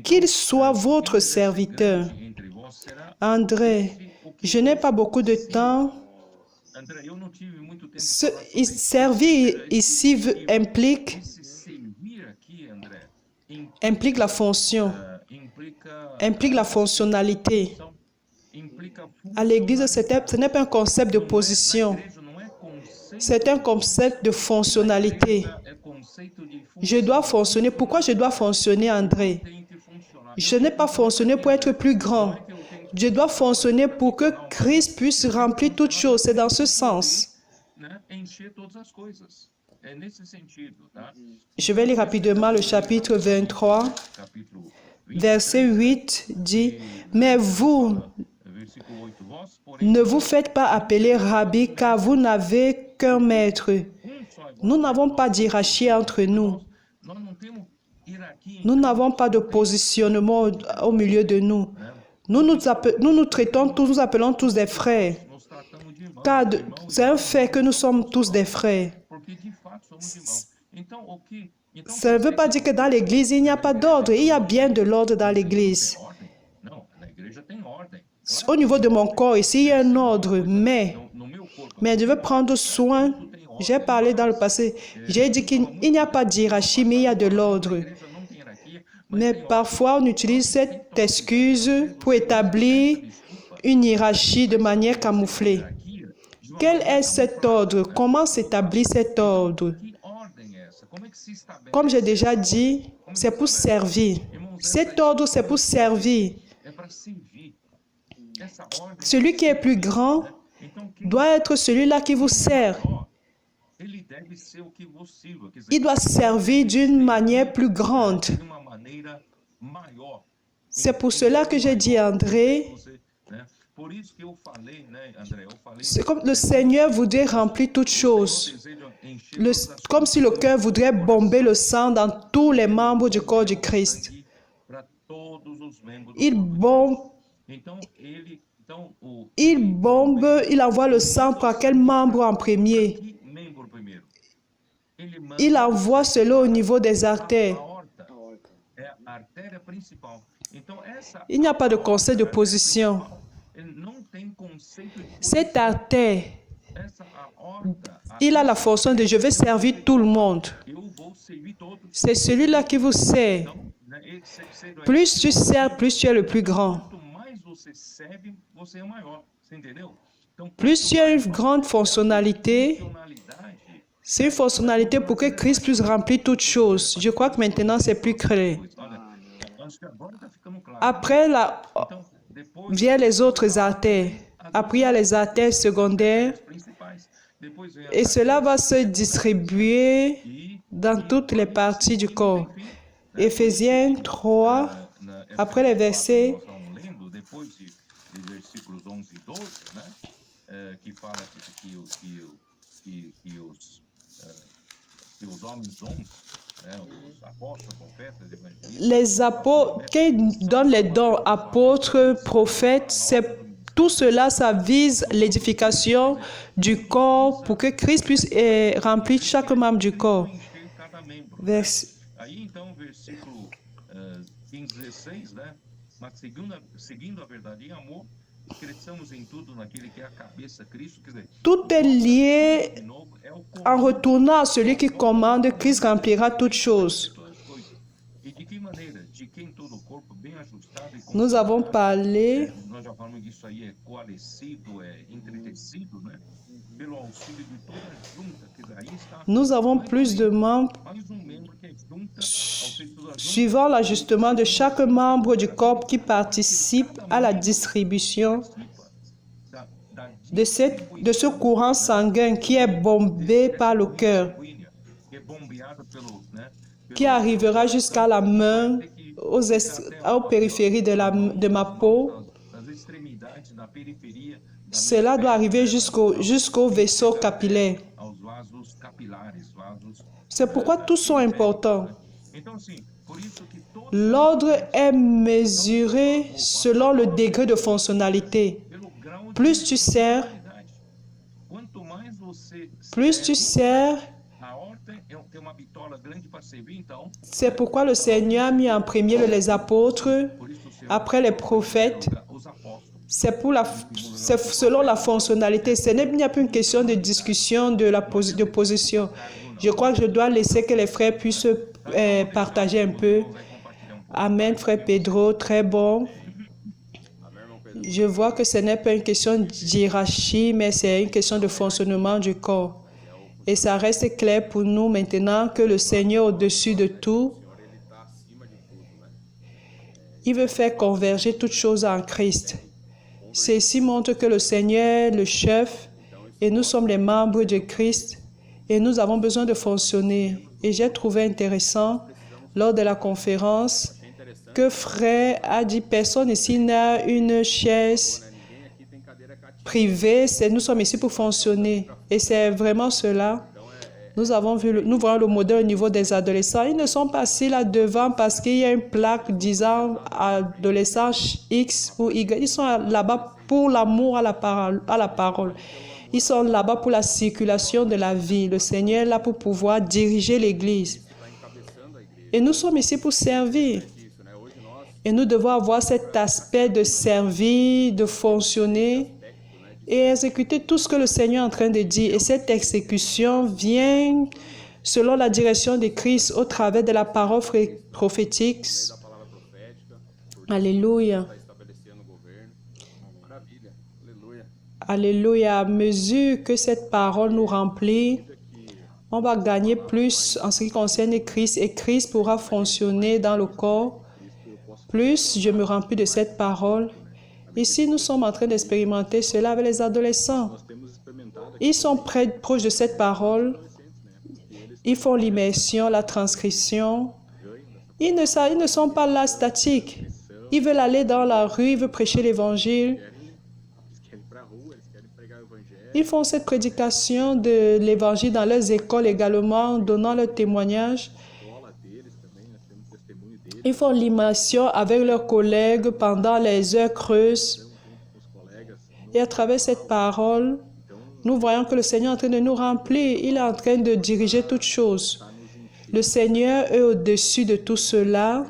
qu'il soit votre serviteur. André, je n'ai pas beaucoup de temps. Servir ici implique la fonction, implique la fonctionnalité. À l'Église, ce n'est pas un concept de position, c'est un concept de fonctionnalité. Je dois fonctionner. Pourquoi je dois fonctionner, André? Je n'ai pas fonctionné pour être plus grand. Je dois fonctionner pour que Christ puisse remplir toutes choses. C'est dans ce sens. Je vais lire rapidement le chapitre 23. Verset 8 dit, « Mais vous, ne vous faites pas appeler Rabbi, car vous n'avez qu'un maître. » Nous n'avons pas d'hiérarchie entre nous. Nous n'avons pas de positionnement au milieu de nous. Nous traitons tous, nous appelons tous des frères. Car c'est un fait que nous sommes tous des frères. Ça ne veut pas dire que dans l'Église, il n'y a pas d'ordre. Il y a bien de l'ordre dans l'Église. Au niveau de mon corps, ici, il y a un ordre, mais je veux prendre soin. J'ai parlé dans le passé. J'ai dit qu'il n'y a pas de hiérarchie, mais il y a de l'ordre. Mais parfois, on utilise cette excuse pour établir une hiérarchie de manière camouflée. Quel est cet ordre? Comment s'établit cet ordre? Comme j'ai déjà dit, c'est pour servir. Cet ordre, c'est pour servir. Celui qui est plus grand doit être celui-là qui vous sert. Il doit servir d'une manière plus grande. C'est pour cela que j'ai dit, André, c'est comme le Seigneur voudrait remplir toutes choses. Comme si le cœur voudrait bomber le sang dans tous les membres du corps du Christ. Il bombe il envoie le sang par quel membre en premier? Il envoie cela au niveau des artères. Il n'y a pas de conseil de position. Cette artère, il a la fonction de « je vais servir tout le monde ». C'est celui-là qui vous sert. Plus tu sers, plus tu es le plus grand. Plus tu as une grande fonctionnalité, c'est une fonctionnalité pour que Christ puisse remplir toutes choses. Je crois que maintenant c'est plus clair. Après, viennent les autres artères. Après, il y a les artères secondaires. Et cela va se distribuer dans toutes les parties du corps. Éphésiens 3, après les versets les apôtres, qui donnent les dons, apôtres, prophètes, c'est tout cela, ça vise l'édification du corps pour que Christ puisse remplir chaque membre du corps. Aí, então, versículo 15, 16, né? Mas seguindo a verdade em amor, cresçamos em tudo naquele que é a cabeça, Cristo. Quer dizer, tout est lié en retournant à celui qui commande, Christ remplira toutes choses. E de que maneira? De quem todo o corpo bem ajustado e Nous avons parlé. Nós já falamos que isso aí é coalescido, é entretecido, né? Pelo auxílio de toda a junta, que daí está. Nous avons plus de membres. Suivant l'ajustement de chaque membre du corps qui participe à la distribution de ce courant sanguin qui est bombé par le cœur, qui arrivera jusqu'à la main, aux périphéries de ma peau. Cela doit arriver jusqu'au vaisseau capillaire. C'est pourquoi tous sont importants. L'ordre est mesuré selon le degré de fonctionnalité. Plus tu sers, c'est pourquoi le Seigneur a mis en premier les apôtres, après les prophètes. C'est selon la fonctionnalité. Il n'y a plus une question de discussion de position. Je crois que je dois laisser que les frères puissent partager un peu. Amen, frère Pedro, très bon. Je vois que ce n'est pas une question d'hiérarchie, mais c'est une question de fonctionnement du corps. Et ça reste clair pour nous maintenant que le Seigneur au-dessus de tout, il veut faire converger toutes choses en Christ. Ceci montre que le Seigneur est le chef et nous sommes les membres de Christ et nous avons besoin de fonctionner. Et j'ai trouvé intéressant lors de la conférence que frère a dit personne ici n'a une chaise privée, nous sommes ici pour fonctionner. Et c'est vraiment cela. Nous voyons le modèle au niveau des adolescents. Ils ne sont pas assis là devant parce qu'il y a une plaque disant adolescent X ou Y. Ils sont là-bas pour l'amour à la parole. Ils sont là-bas pour la circulation de la vie. Le Seigneur est là pour pouvoir diriger l'Église. Et nous sommes ici pour servir. Et nous devons avoir cet aspect de servir, de fonctionner et exécuter tout ce que le Seigneur est en train de dire. Et cette exécution vient selon la direction de Christ au travers de la parole prophétique. Alléluia. Alléluia. À mesure que cette parole nous remplit, on va gagner plus en ce qui concerne Christ et Christ pourra fonctionner dans le corps. Plus je me remplis de cette parole. Ici, nous sommes en train d'expérimenter cela avec les adolescents. Ils sont proches de cette parole. Ils font l'immersion, la transcription. Ils ne sont pas là statiques. Ils veulent aller dans la rue, ils veulent prêcher l'Évangile. Ils font cette prédication de l'Évangile dans leurs écoles également, donnant leur témoignage. Ils font l'immersion avec leurs collègues pendant les heures creuses. Et à travers cette parole, nous voyons que le Seigneur est en train de nous remplir. Il est en train de diriger toutes choses. Le Seigneur est au-dessus de tout cela.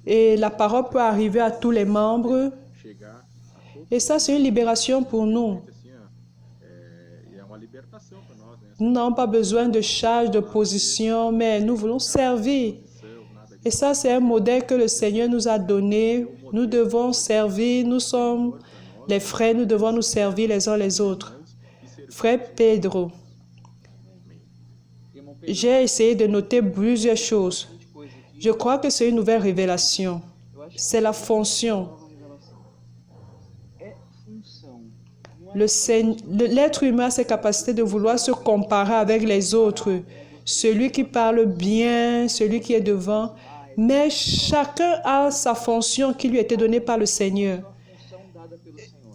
Et la parole peut arriver à tous les membres. Et ça, c'est une libération pour nous. Nous n'avons pas besoin de charge, de position, mais nous voulons servir. Et ça, c'est un modèle que le Seigneur nous a donné. Nous devons servir, nous sommes les frères, nous devons nous servir les uns les autres. Frère Pedro, j'ai essayé de noter plusieurs choses. Je crois que c'est une nouvelle révélation. C'est la fonction. L'être humain a cette capacité de vouloir se comparer avec les autres. Celui qui parle bien, celui qui est devant. Mais chacun a sa fonction qui lui a été donnée par le Seigneur.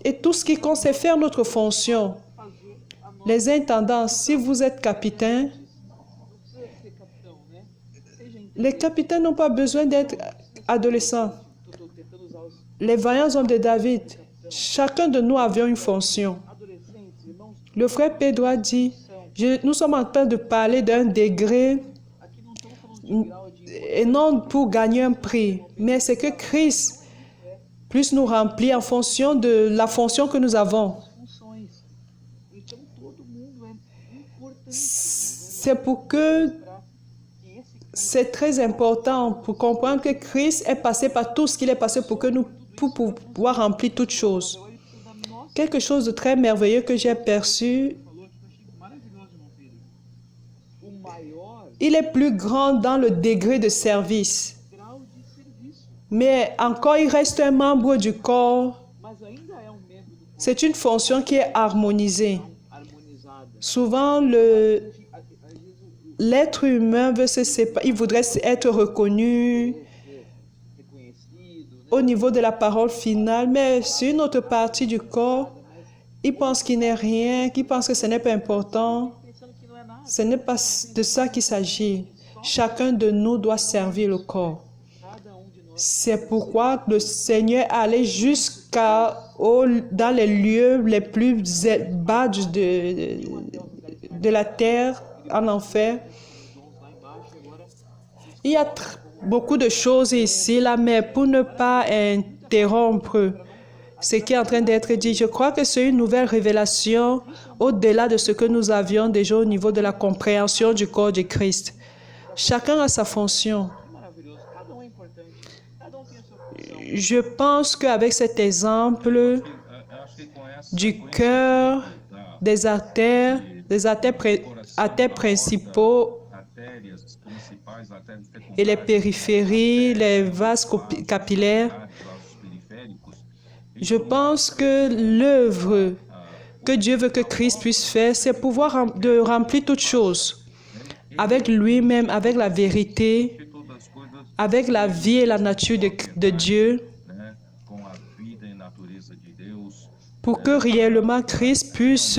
Et tout ce qui compte, c'est faire notre fonction. Les intendants, si vous êtes capitaine, les capitaines n'ont pas besoin d'être adolescents. Les vaillants hommes de David, chacun de nous avions une fonction. Le frère Pedro a dit, nous sommes en train de parler d'un degré et non pour gagner un prix, mais c'est que Christ puisse nous remplir en fonction de la fonction que nous avons. C'est pour que c'est très important pour comprendre que Christ est passé par tout ce qu'il est passé pour pouvoir remplir toutes choses. Quelque chose de très merveilleux que j'ai perçu, il est plus grand dans le degré de service. Mais encore, il reste un membre du corps. C'est une fonction qui est harmonisée. Souvent, l'être humain veut se séparer, il voudrait être reconnu au niveau de la parole finale, mais sur une autre partie du corps, il pense qu'il n'est rien, qu'il pense que ce n'est pas important. Ce n'est pas de ça qu'il s'agit. Chacun de nous doit servir le corps. C'est pourquoi le Seigneur est allé dans les lieux les plus bas de la terre, en enfer. Il y a beaucoup de choses ici, là, mais pour ne pas interrompre ce qui est en train d'être dit, je crois que c'est une nouvelle révélation au-delà de ce que nous avions déjà au niveau de la compréhension du corps de Christ. Chacun a sa fonction. Je pense qu'avec cet exemple du cœur, des artères principaux et les périphéries, les vases capillaires, je pense que l'œuvre que Dieu veut que Christ puisse faire, c'est pouvoir remplir toutes choses avec lui-même, avec la vérité, avec la vie et la nature de Dieu, pour que réellement Christ puisse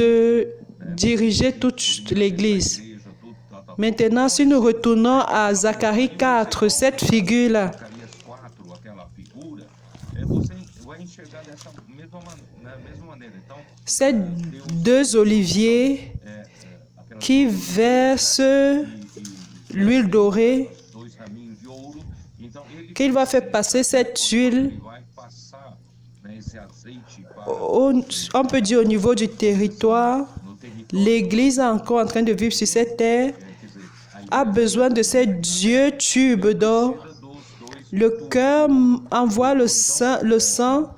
diriger toute l'Église. Maintenant, si nous retournons à Zacharie 4, cette figure-là, ces deux oliviers qui versent l'huile dorée, qu'il va faire passer cette huile, on peut dire au niveau du territoire, l'Église est encore en train de vivre sur cette terre, a besoin de ces deux tubes d'or. Le cœur envoie le sang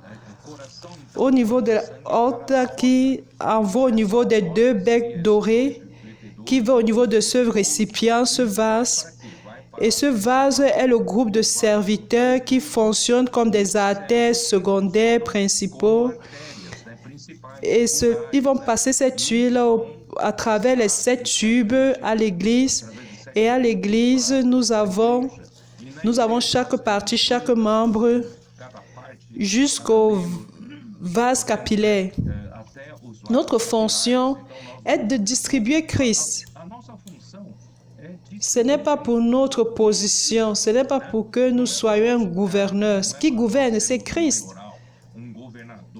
au niveau de l'altar qui envoie au niveau des deux becs dorés, qui va au niveau de ce récipient, ce vase. Et ce vase est le groupe de serviteurs qui fonctionnent comme des artères secondaires principaux. Et ils vont passer cette huile à travers les 7 tubes à l'Église. Et à l'Église, nous avons chaque partie, chaque membre, jusqu'au vase capillaire. Notre fonction est de distribuer Christ. Ce n'est pas pour notre position, ce n'est pas pour que nous soyons un gouverneur. Ce qui gouverne, c'est Christ.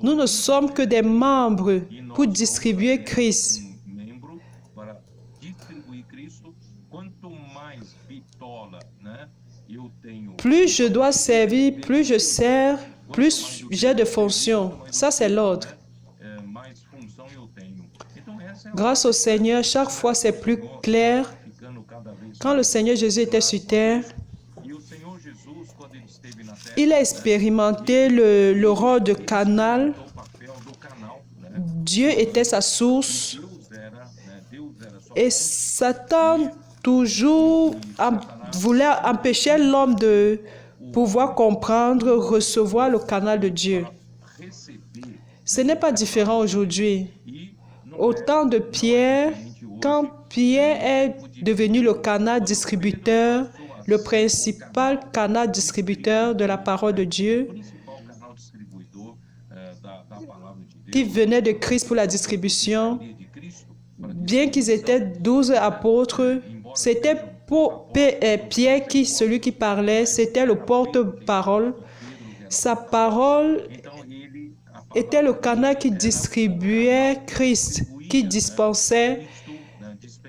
Nous ne sommes que des membres pour distribuer Christ. Membro para distribuir Cristo. Quanto mais bitola, né, eu tenho. Plus je dois servir, plus je sers, plus j'ai de fonctions. Ça, c'est l'ordre. Mais função eu tenho. Então essa é Grâce au Seigneur, chaque fois c'est plus clair. ficando cada vez Quand le Seigneur Jésus était sur terre, E o Senhor Jesus, quando ele esteve na terra, il a expérimenté le rôle de canal. o papel do canal, né? Dieu était sa source Deus era sua et Satan toujours voulait empêcher l'homme de pouvoir comprendre, recevoir le canal de Dieu. receber. Ce n'est pas différent aujourd'hui. E não Au temps de Pierre, quand Pierre est devenu le canal distributeur, le principal canal distributeur de la parole de Dieu, principal canal distribuidor da palavra de qui Deus, venait de Christ pour la distribution, de Cristo, bien qu'ils étaient 12 apôtres, c'était pour Pierre celui qui parlait, c'était le porte-parole. Sa parole então ele, a était le canal qui distribuait Christ, qui dispensait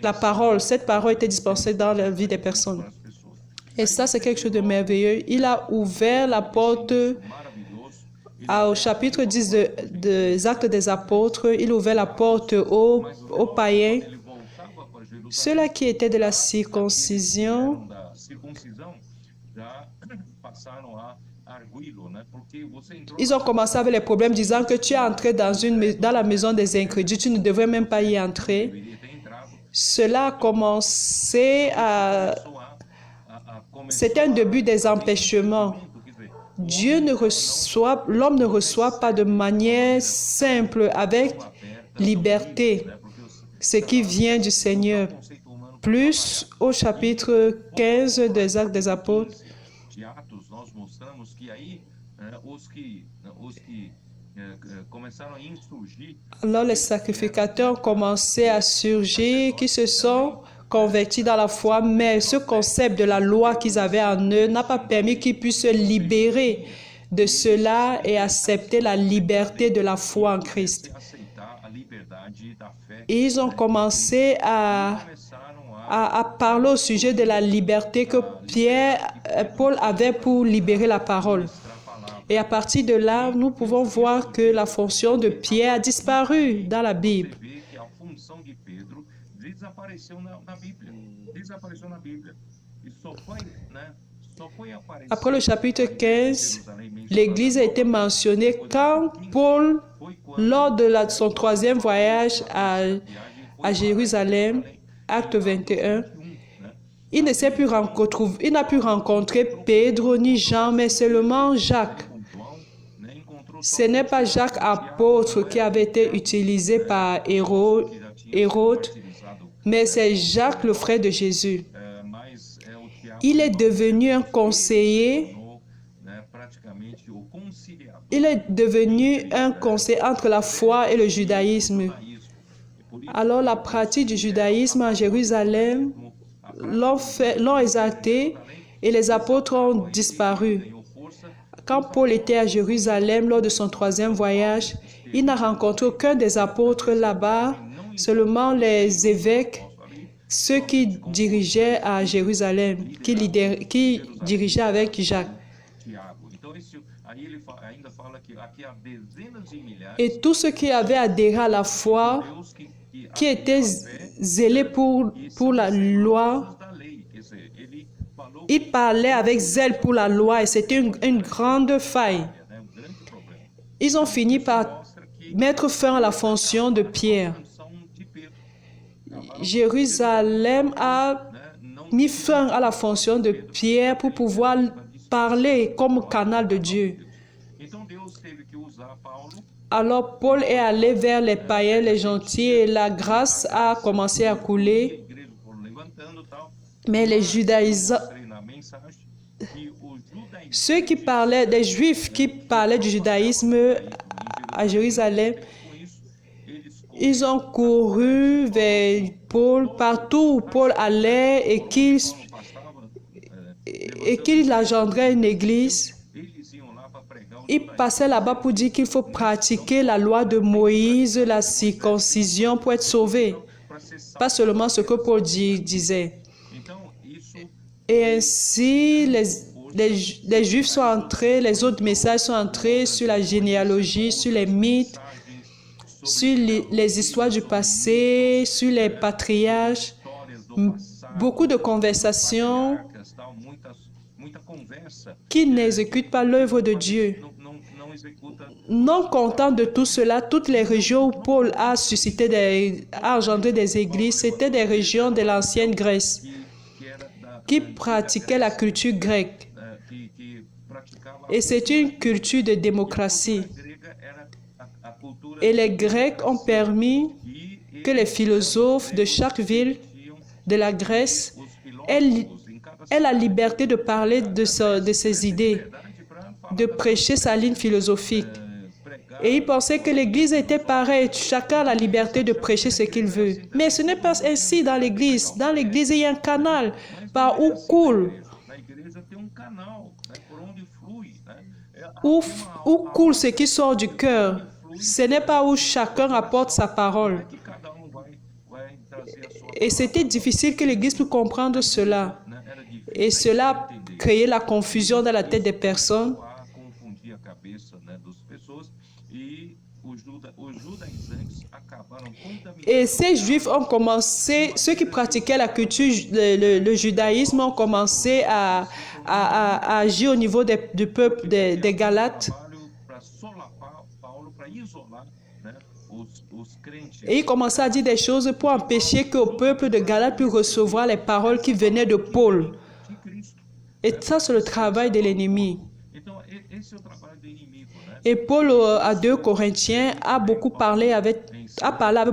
la parole. Cette parole était dispensée dans la vie des personnes. as pessoas. Et ça, c'est quelque chose de merveilleux. Il a ouvert la porte Maravilhoso. au chapitre 10 des Actes des Apôtres. Il a ouvert la porte aux païens. Ele voltava para Jerusalém, Ceux-là qui étaient de la circoncision, da circuncisão, já passaram a arguí-lo, né? Porque você entrou ils ont commencé avec les problèmes disant que tu es entré dans la maison des incrédules, tu ne devrais même pas y entrer. deveria ter entrado. Cela a commencé à... C'était un début des empêchements. L'homme ne reçoit pas de manière simple, avec liberté, ce qui vient du Seigneur. Plus au chapitre 15 des Actes des Apôtres, De Atos, nós mostramos que aí os que começaram a insurgir, alors les sacrificateurs ont commencé à surgir, qui se sont convertis dans la foi, mais ce concept de la loi qu'ils avaient en eux n'a pas permis qu'ils puissent se libérer de cela et accepter la liberté de la foi en Christ. aceitar a liberdade da fé, Et ils ont commencé à começaram parler au sujet de la liberté que Paul avait pour libérer la parole. Et à partir de là, nous pouvons voir que la fonction de Pierre a disparu dans la Bible. ver que a função de Pedro desapareceu na Bíblia. Desapareceu na Bíblia. E só foi aparecer Après le chapitre 15, l'Église a été mentionnée quand Paul, lors de son troisième voyage à Jérusalem, acte 21, il n'a pu rencontrer Pedro ni Jean, mais seulement Jacques. Ce n'est pas Jacques apôtre qui avait été utilisé par Hérode, mais c'est Jacques, le frère de Jésus. Il est devenu un conseiller. Il est devenu un conseiller entre la foi et le judaïsme. Alors la pratique du judaïsme à Jérusalem l'ont exalté et les apôtres ont disparu. Quand Paul était à Jérusalem lors de son troisième voyage, il n'a rencontré aucun des apôtres là-bas, seulement les évêques, ceux qui dirigeaient à Jérusalem, qui dirigeaient avec Jacques. Et tous ceux qui avaient adhéré à la foi, qui étaient zélés pour la loi, ils parlaient avec zèle pour la loi et c'était une grande faille. Ils ont fini par mettre fin à la fonction de Pierre. Jérusalem a mis fin à la fonction de Pierre pour pouvoir parler comme canal de Dieu. Alors Paul est allé vers les païens, les gentils, et la grâce a commencé à couler. Mais les judaïsants, ceux qui parlaient, des juifs qui parlaient du judaïsme à Jérusalem, ils ont couru vers Paul, partout où Paul allait et qu'il engendrait une église, eles iam lá para pregar o il passait là-bas pour dire qu'il faut pratiquer la loi de Moïse, la circoncision pour être sauvé. para ser salvo. Pas seulement ce que Paul disait. Então, isso Et ainsi, les Juifs sont entrés, les autres messages sont entrés sur la généalogie, sur les mythes, sur les histoires du passé, sur les patriarches. Beaucoup de conversations tal, muita conversa, qui n'exécutent pas l'œuvre de Dieu. não executa Non content de tout cela, toutes les régions où Paul a a engendré des églises, c'était des régions de l'ancienne Grèce que era da qui pratiquaient la culture grecque. que praticava Et c'est une culture de démocratie. grega era a cultura Et les Grecs ont permis e que les philosophes de chaque ville de la Grèce os aient filósofos em cada la liberté de parler de ses idées, cidade para de prêcher sa ligne philosophique. pregar. Et ils pensaient que l'Église était pareille, chacun a la liberté de prêcher ce qu'il veut. Mais ce n'est pas ainsi dans l'Église. Dans l'Église, il y a un canal par où coule, Na igreja tem canal, né, por onde flui, né? où coule ce qui sort du cœur. Ce n'est pas où chacun apporte sa parole. Que cada vai trazer a sua, Et c'était difficile que l'Église puisse comprendre cela. né? Era difícil Et cela créait la confusion dans la tête des personnes. a confundir a cabeça, né, das pessoas e os judaizantes acabaram contaminando. Et ces Juifs ont commencé, ceux qui pratiquaient la culture, le judaïsme ont commencé à agir au niveau du peuple des Galates. Para solapar Paulo, para isolar, né, os crentes Et ils commençaient à dire des choses pour empêcher que le peuple de Galate puisse recevoir les paroles qui venaient de Paul. de Cristo. Et ça, c'est le travail de l'ennemi. Então, esse é o trabalho do inimigo, né? Et Paul, à 2 Corinthiens, a parlé avec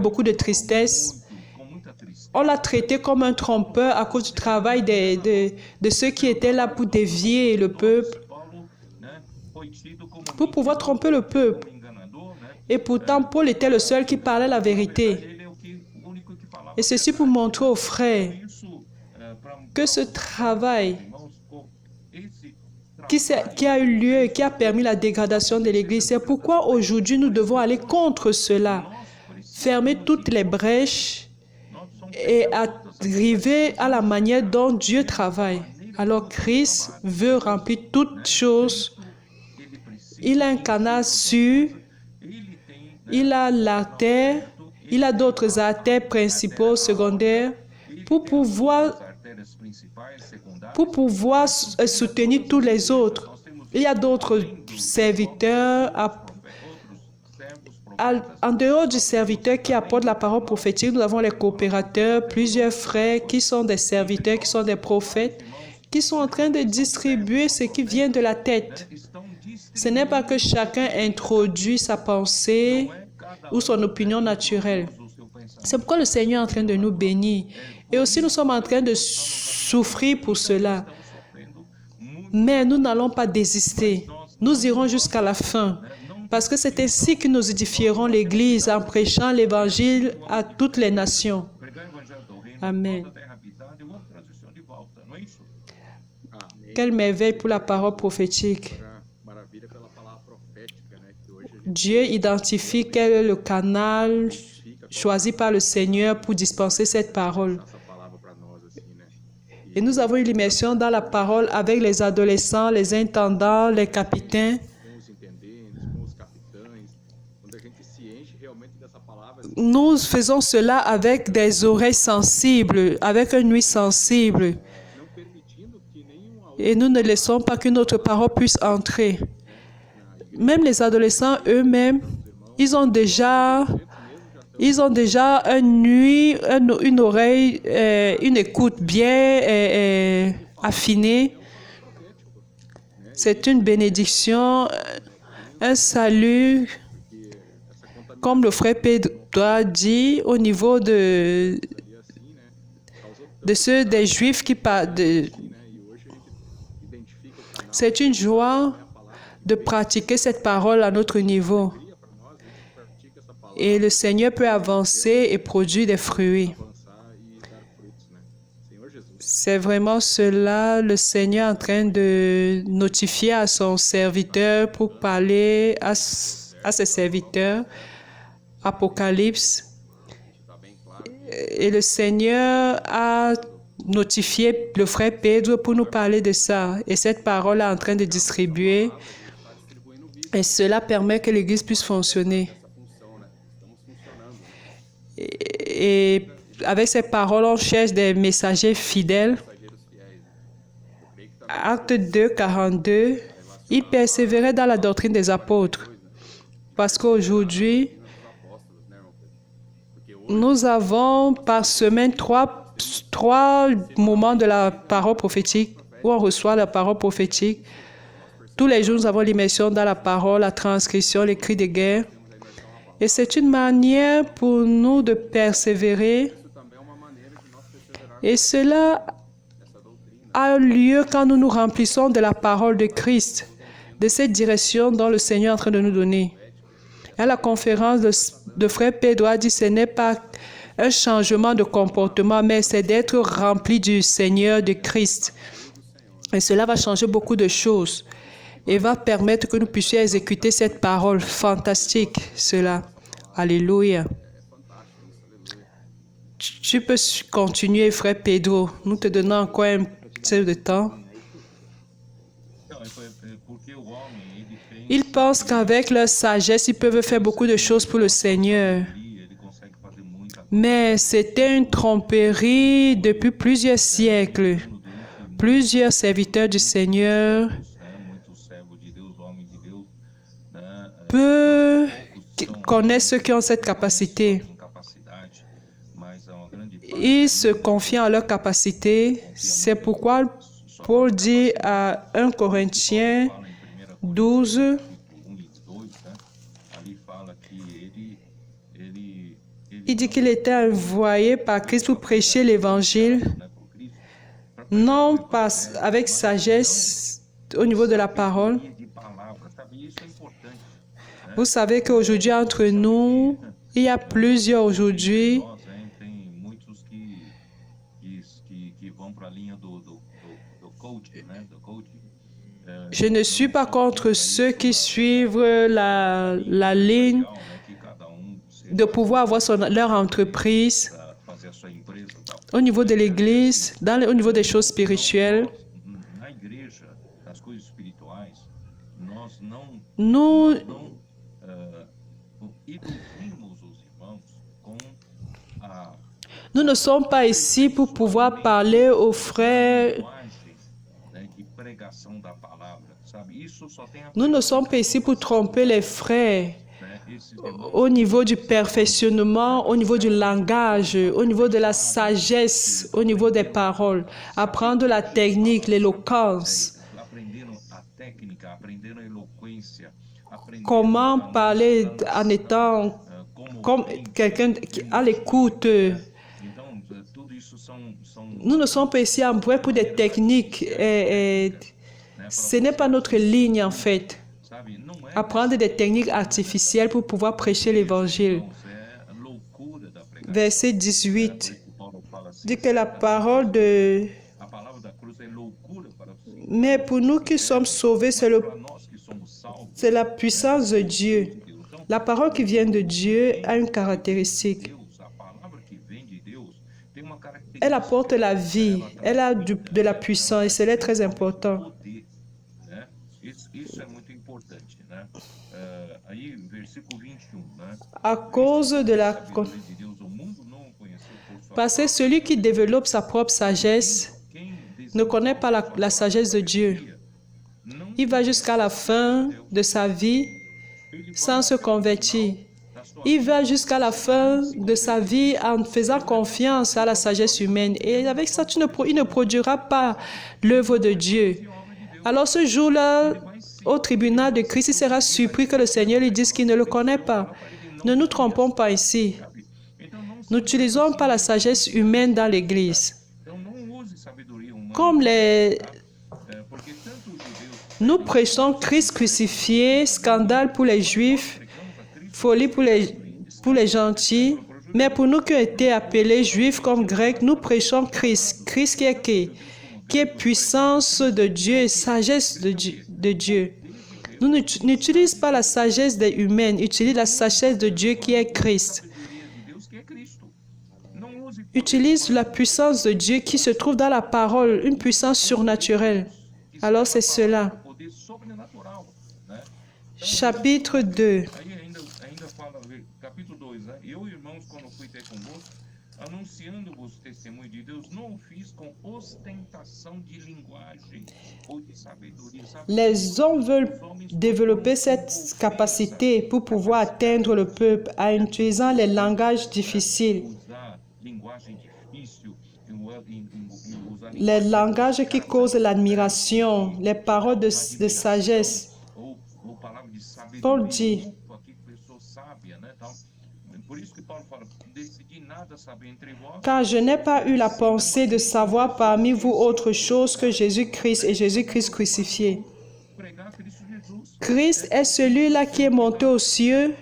beaucoup de tristesse. Com muita tristeza. On l'a traité comme un trompeur à cause du travail de ceux qui étaient là pour dévier le peuple, Paulo, né, foi tido como pour pouvoir tromper le peuple. enganador, né? Et pourtant, Paul était le seul qui parlait la vérité. Ele é o único que falava. Et ceci pour montrer aux frères Isso para que ce travail irmãos, esse qui a eu lieu et qui a permis la dégradation de l'Église, c'est pourquoi aujourd'hui nous devons aller contre cela, fermer toutes les brèches et arriver à la manière dont Dieu travaille. Alors Christ veut remplir toutes choses. Il a un canal sûr, il a l'artère, il a d'autres artères principaux, secondaires, pour pouvoir soutenir tous les autres. Il y a d'autres serviteurs. En dehors du serviteur qui apporte la parole prophétique, nous avons les coopérateurs, plusieurs frères qui sont des serviteurs, qui sont des prophètes, qui sont en train de distribuer ce qui vient de la tête. Ce n'est pas que chacun introduit sa pensée ou son opinion naturelle. C'est pourquoi le Seigneur est en train de nous bénir. Et aussi, nous sommes en train de souffrir pour cela. Mais nous n'allons pas désister. Nous irons jusqu'à la fin. Parce que c'est ainsi que nous édifierons l'Église en prêchant l'Évangile à toutes les nations. Amen. Quelle merveille pour la parole prophétique. Dieu identifie quel est le canal choisi par le Seigneur pour dispenser cette parole. Et nous avons eu l'immersion dans la parole avec les adolescents, les intendants, les capitaines. Nous faisons cela avec des oreilles sensibles, avec un ouïe sensible. Et nous ne laissons pas que notre parole puisse entrer. Même les adolescents eux-mêmes, ils ont déjà un ouïe, une oreille, une écoute bien affinée. C'est une bénédiction, un salut, comme le frère Pedro a dit, au niveau de ceux des Juifs qui parlent de... C'est une joie de pratiquer cette parole à notre niveau. Et le Seigneur peut avancer et produire des fruits. C'est vraiment cela, le Seigneur est en train de notifier à son serviteur pour parler à ses serviteurs. Apocalypse. Et le Seigneur a notifié le frère Pedro pour nous parler de ça. Et cette parole est en train de distribuer. Et cela permet que l'Église puisse fonctionner. Et avec ces paroles, on cherche des messagers fidèles. Acte 2, 42. Il persévérait dans la doctrine des apôtres. Parce qu'aujourd'hui, nous avons par semaine trois moments de la parole prophétique où on reçoit la parole prophétique. Tous les jours, nous avons l'immersion dans la parole, la transcription, les cris de guerre. Et c'est une manière pour nous de persévérer. Et cela a lieu quand nous nous remplissons de la parole de Christ, de cette direction dont le Seigneur est en train de nous donner. À la conférence de frère Pedro a dit, ce n'est pas un changement de comportement, mais c'est d'être rempli du Seigneur, de Christ. Et cela va changer beaucoup de choses et va permettre que nous puissions exécuter cette parole fantastique, cela. Alléluia. Tu peux continuer, frère Pedro. Nous te donnons encore un peu de temps. Ils pensent qu'avec leur sagesse, ils peuvent faire beaucoup de choses pour le Seigneur. Mais c'était une tromperie depuis plusieurs siècles. Plusieurs serviteurs du Seigneur connaissent ceux qui ont cette capacité. Ils se confient en leur capacité. C'est pourquoi Paul dit à 1 Corinthiens 12, il dit qu'il était envoyé par Christ pour prêcher l'Évangile, non pas avec sagesse au niveau de la parole. Vous savez qu'aujourd'hui, entre nous, il y a plusieurs aujourd'hui Je ne suis pas contre ceux qui suivent la ligne de pouvoir avoir leur entreprise au niveau de l'Église, au niveau des choses spirituelles. Nous ne sommes pas ici pour pouvoir parler aux frères. Nous ne sommes pas ici pour tromper les frères au niveau du perfectionnement, au niveau du langage, au niveau de la sagesse, au niveau des paroles. Apprendre la technique, l'éloquence. Comment parler en étant comme quelqu'un à l'écoute. Nous ne sommes pas ici en vrai pour des techniques. Ce n'est pas notre ligne en fait. Apprendre des techniques artificielles pour pouvoir prêcher l'Évangile. Verset 18 dit que la parole de... Mais pour nous qui sommes sauvés, c'est la puissance de Dieu. La parole qui vient de Dieu a une caractéristique. Elle apporte la vie, elle a de la puissance et cela est très important. À cause de la... Parce que celui qui développe sa propre sagesse ne connaît pas la sagesse de Dieu. Il va jusqu'à la fin de sa vie sans se convertir. Il va jusqu'à la fin de sa vie en faisant confiance à la sagesse humaine. Et avec ça, il ne produira pas l'œuvre de Dieu. Alors ce jour-là, au tribunal de Christ, il sera surpris que le Seigneur lui dise qu'il ne le connaît pas. Ne nous trompons pas ici. N'utilisons pas la sagesse humaine dans l'Église. Comme nous prêchons Christ crucifié, scandale pour les Juifs, folie pour les gentils. Mais pour nous qui ont été appelés juifs comme grecs, nous prêchons Christ. Christ qui est qui? Qui est puissance de Dieu, sagesse de Dieu. Nous n'utilisons pas la sagesse des humains, utilise la sagesse de Dieu qui est Christ. Utilise la puissance de Dieu qui se trouve dans la parole, une puissance surnaturelle. Alors c'est cela. Chapitre 2. Anunciando-vos o testemunho de Deus, não o fiz com ostentação de linguagem ou de sabedoria. Les hommes veulent développer cette capacité pour pouvoir atteindre le peuple en utilisant les langages difficiles. Les langages qui causent l'admiration, les paroles de sagesse. Paul dit, car je n'ai pas eu la pensée de savoir parmi vous autre chose que Jésus-Christ et Jésus-Christ crucifié. Christ est celui-là qui est monté aux cieux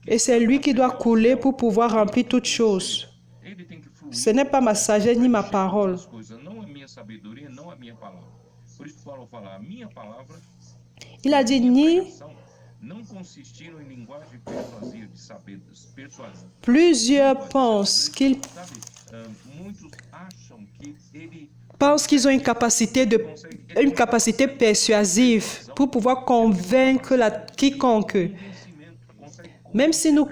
et c'est lui qui doit couler pour pouvoir remplir toutes choses. Ce n'est pas ma sagesse ni ma parole. Il a dit ni. Plusieurs pensent qu'ils ont une capacité persuasive pour pouvoir convaincre quiconque. Même si nous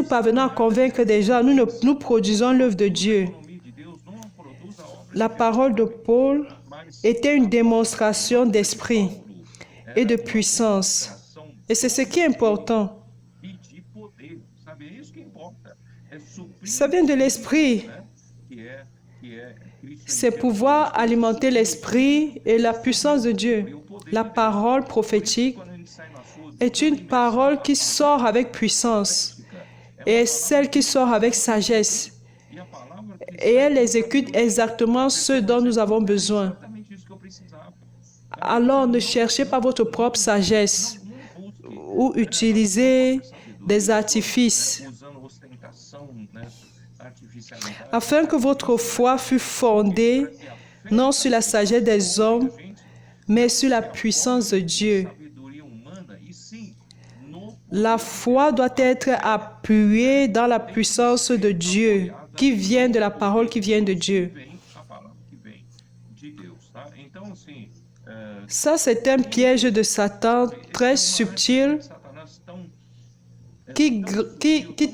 parvenons à convaincre des gens, nous produisons l'œuvre de Dieu. La parole de Paul était une démonstration d'esprit et de puissance. Et c'est ce qui est important. Ça vient de l'esprit. C'est pouvoir alimenter l'esprit et la puissance de Dieu. La parole prophétique est une parole qui sort avec puissance et celle qui sort avec sagesse. Et elle exécute exactement ce dont nous avons besoin. Alors, ne cherchez pas votre propre sagesse ou utilisez des artifices afin que votre foi fût fondée non sur la sagesse des hommes, mais sur la puissance de Dieu. La foi doit être appuyée dans la puissance de Dieu, qui vient de la parole qui vient de Dieu. Ça, c'est un piège de Satan très subtil qui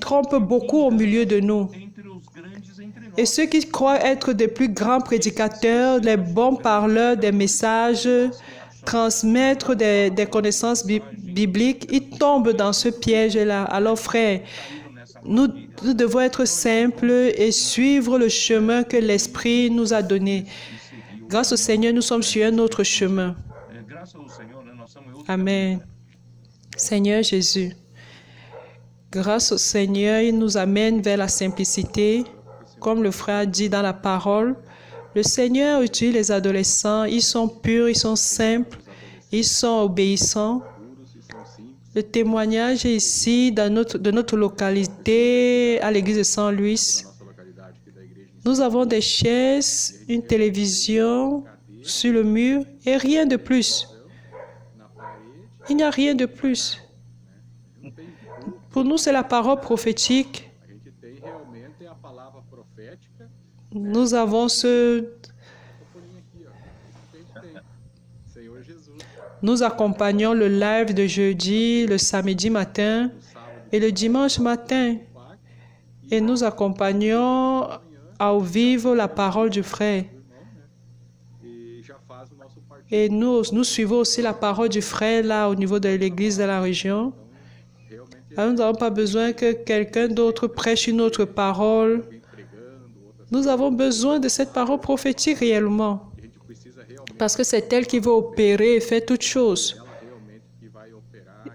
trompe beaucoup au milieu de nous. Et ceux qui croient être des plus grands prédicateurs, les bons parleurs des messages, transmettre des connaissances bibliques, ils tombent dans ce piège-là. Alors, frères, nous devons être simples et suivre le chemin que l'Esprit nous a donné. Grâce au Seigneur, nous sommes sur un autre chemin. Amen. Seigneur Jésus, grâce au Seigneur, il nous amène vers la simplicité. Comme le frère dit dans la parole, le Seigneur utilise les adolescents, ils sont purs, ils sont simples, ils sont obéissants. Le témoignage est ici de notre localité à l'église de Saint-Louis. Nous avons des chaises, une télévision sur le mur et rien de plus. Il n'y a rien de plus. Pour nous, c'est la parole prophétique. Nous avons Nous accompagnons le live de jeudi, le samedi matin et le dimanche matin. Et nous accompagnons au vivre la parole du frère. Et nous suivons aussi la parole du frère là au niveau de l'église de la région. Alors, nous n'avons pas besoin que quelqu'un d'autre prêche une autre parole. Nous avons besoin de cette parole prophétique réellement. Parce que c'est elle qui va opérer et faire toutes choses.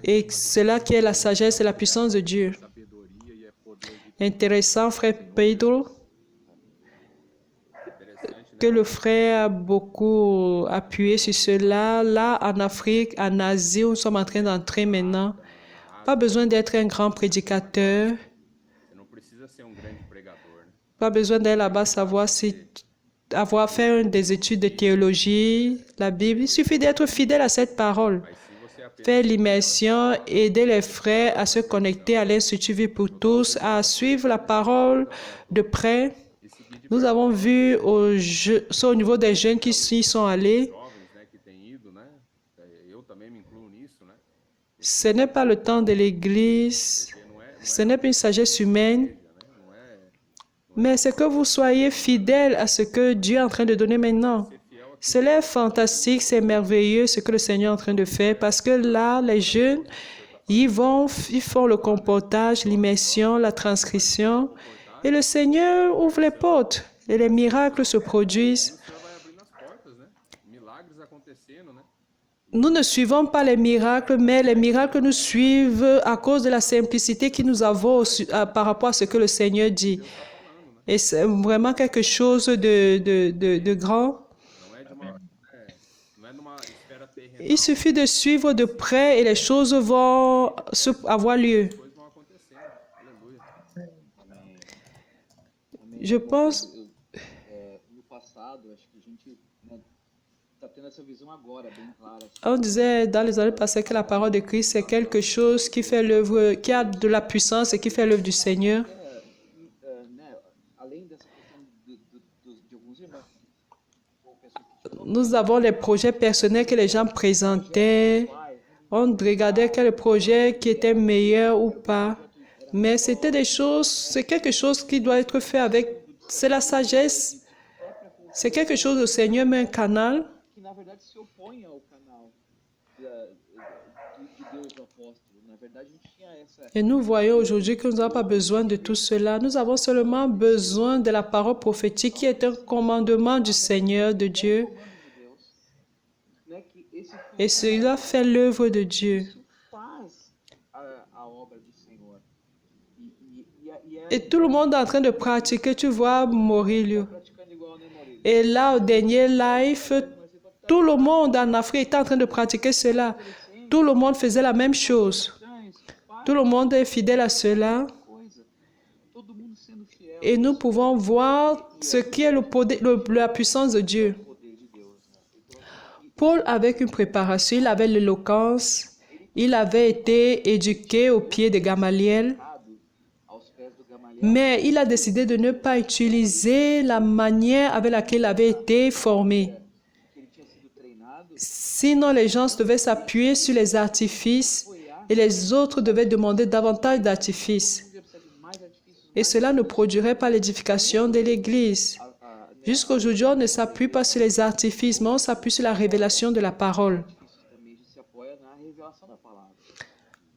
Et c'est là qui est la sagesse et la puissance de Dieu. Intéressant, frère Pedro, que le frère a beaucoup appuyé sur cela. Là, en Afrique, en Asie, où nous sommes en train d'entrer maintenant. Pas besoin d'être un grand prédicateur. Pas besoin d'aller là-bas avoir fait des études de théologie, la Bible. Il suffit d'être fidèle à cette parole. Faire l'immersion, aider les frères à se connecter à l'Institut Vie pour tous, à suivre la parole de près. Nous avons vu au niveau des jeunes qui y sont allés. Ce n'est pas le temps de l'Église, ce n'est pas une sagesse humaine, mais c'est que vous soyez fidèles à ce que Dieu est en train de donner maintenant. Cela est fantastique, c'est merveilleux ce que le Seigneur est en train de faire parce que là, les jeunes, ils font le comportage, l'immersion, la transcription et le Seigneur ouvre les portes et les miracles se produisent. Nous ne suivons pas les miracles, mais les miracles nous suivent à cause de la simplicité que nous avons par rapport à ce que le Seigneur dit. Et c'est vraiment quelque chose de grand. Il suffit de suivre de près et les choses vont avoir lieu. Je pense... On disait dans les années passées que la parole de Christ, c'est quelque chose qui fait l'œuvre, qui a de la puissance et qui fait l'œuvre du Seigneur. Nous avons les projets personnels que les gens présentaient. On regardait quel projet qui était meilleur ou pas. Mais c'était des choses, c'est quelque chose qui doit être fait avec, c'est la sagesse. C'est quelque chose, le Seigneur met un canal. Et nous voyons aujourd'hui que nous n'avons pas besoin de tout cela. Nous avons seulement besoin de la parole prophétique qui est un commandement du Seigneur, de Dieu. Et cela fait l'œuvre de Dieu. Et tout le monde est en train de pratiquer, tu vois, Morilio. Et là, au dernier live, tout le monde en Afrique était en train de pratiquer cela. Tout le monde faisait la même chose. Tout le monde est fidèle à cela. Et nous pouvons voir ce qui est la puissance de Dieu. Paul, avec une préparation, il avait l'éloquence. Il avait été éduqué au pied de Gamaliel. Mais il a décidé de ne pas utiliser la manière avec laquelle il avait été formé. Sinon, les gens devaient s'appuyer sur les artifices et les autres devaient demander davantage d'artifices. Et cela ne produirait pas l'édification de l'Église. Jusqu'à aujourd'hui, on ne s'appuie pas sur les artifices, mais on s'appuie sur la révélation de la parole.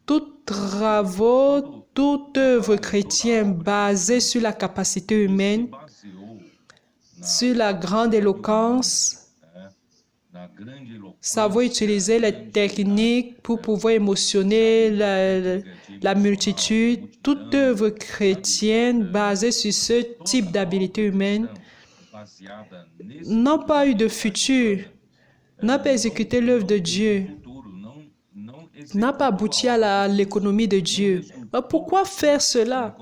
Tout travaux, toute œuvre chrétienne basée sur la capacité humaine, sur la grande éloquence, savoir utiliser les techniques pour pouvoir émotionner la multitude, toute œuvre chrétienne basée sur ce type d'habilité humaine n'a pas eu de futur, n'a pas exécuté l'œuvre de Dieu, n'a pas abouti à l'économie de Dieu. Mais pourquoi faire cela?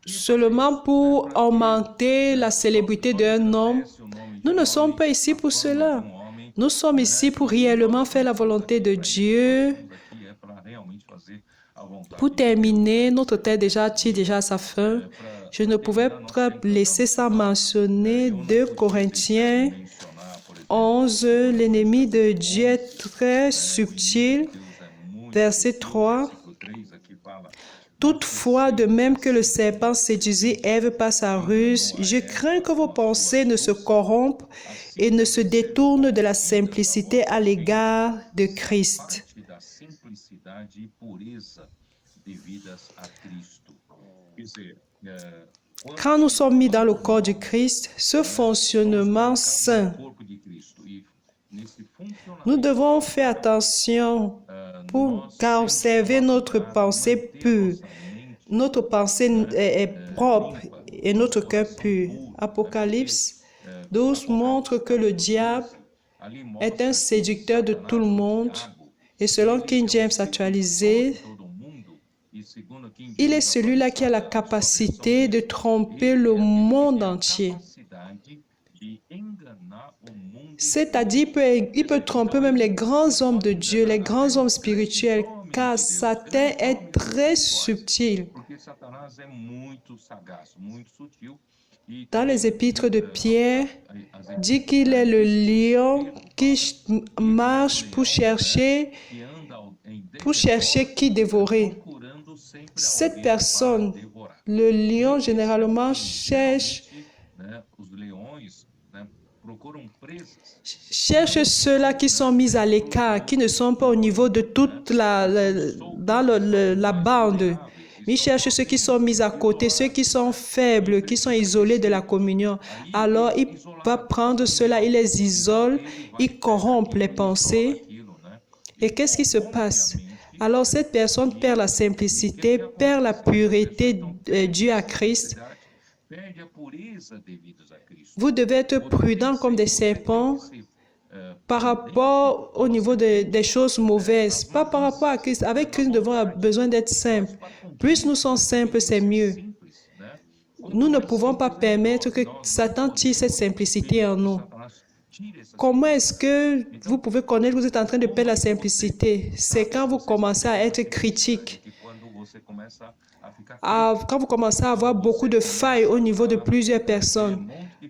Seulement pour augmenter la célébrité d'un homme? Nous ne sommes pas ici pour cela. Nous sommes ici pour réellement faire la volonté de Dieu. Pour terminer, notre temps tire déjà à sa fin. Je ne pouvais pas laisser sans mentionner 2 Corinthiens 11. L'ennemi de Dieu est très subtil. Verset 3. Toutefois, de même que le serpent séduisit Ève par sa ruse, je crains que vos pensées ne se corrompent et ne se détournent de la simplicité à l'égard de Christ. Quand nous sommes mis dans le corps du Christ, ce fonctionnement saint, nous devons faire attention pour observer notre pensée pure. Notre pensée est propre et notre cœur pur. Apocalypse 12 montre que le diable est un séducteur de tout le monde Et selon King James actualisé, il est celui-là qui a la capacité de tromper le monde entier. C'est-à-dire, il peut tromper même les grands hommes de Dieu, les grands hommes spirituels, car Satan est très subtil. Dans les épîtres de Pierre, dit qu'il est le lion qui marche pour chercher qui dévorer. Cette personne, le lion, généralement cherche ceux-là qui sont mis à l'écart, qui ne sont pas au niveau de toute la bande. Il cherche ceux qui sont mis à côté, ceux qui sont faibles, qui sont isolés de la communion. Alors, il va prendre ceux-là, il les isole, il corrompt les pensées. Et qu'est-ce qui se passe? Alors, cette personne perd la simplicité, perd la pureté due à Christ. Vous devez être prudent comme des serpents par rapport au niveau des choses mauvaises, pas par rapport à Christ. Avec Christ, nous avons besoin d'être simples. Plus nous sommes simples, c'est mieux. Nous ne pouvons pas permettre que Satan tire cette simplicité en nous. Comment est-ce que vous pouvez connaître que vous êtes en train de perdre la simplicité? C'est quand vous commencez à être critique, quand vous commencez à avoir beaucoup de failles au niveau de plusieurs personnes,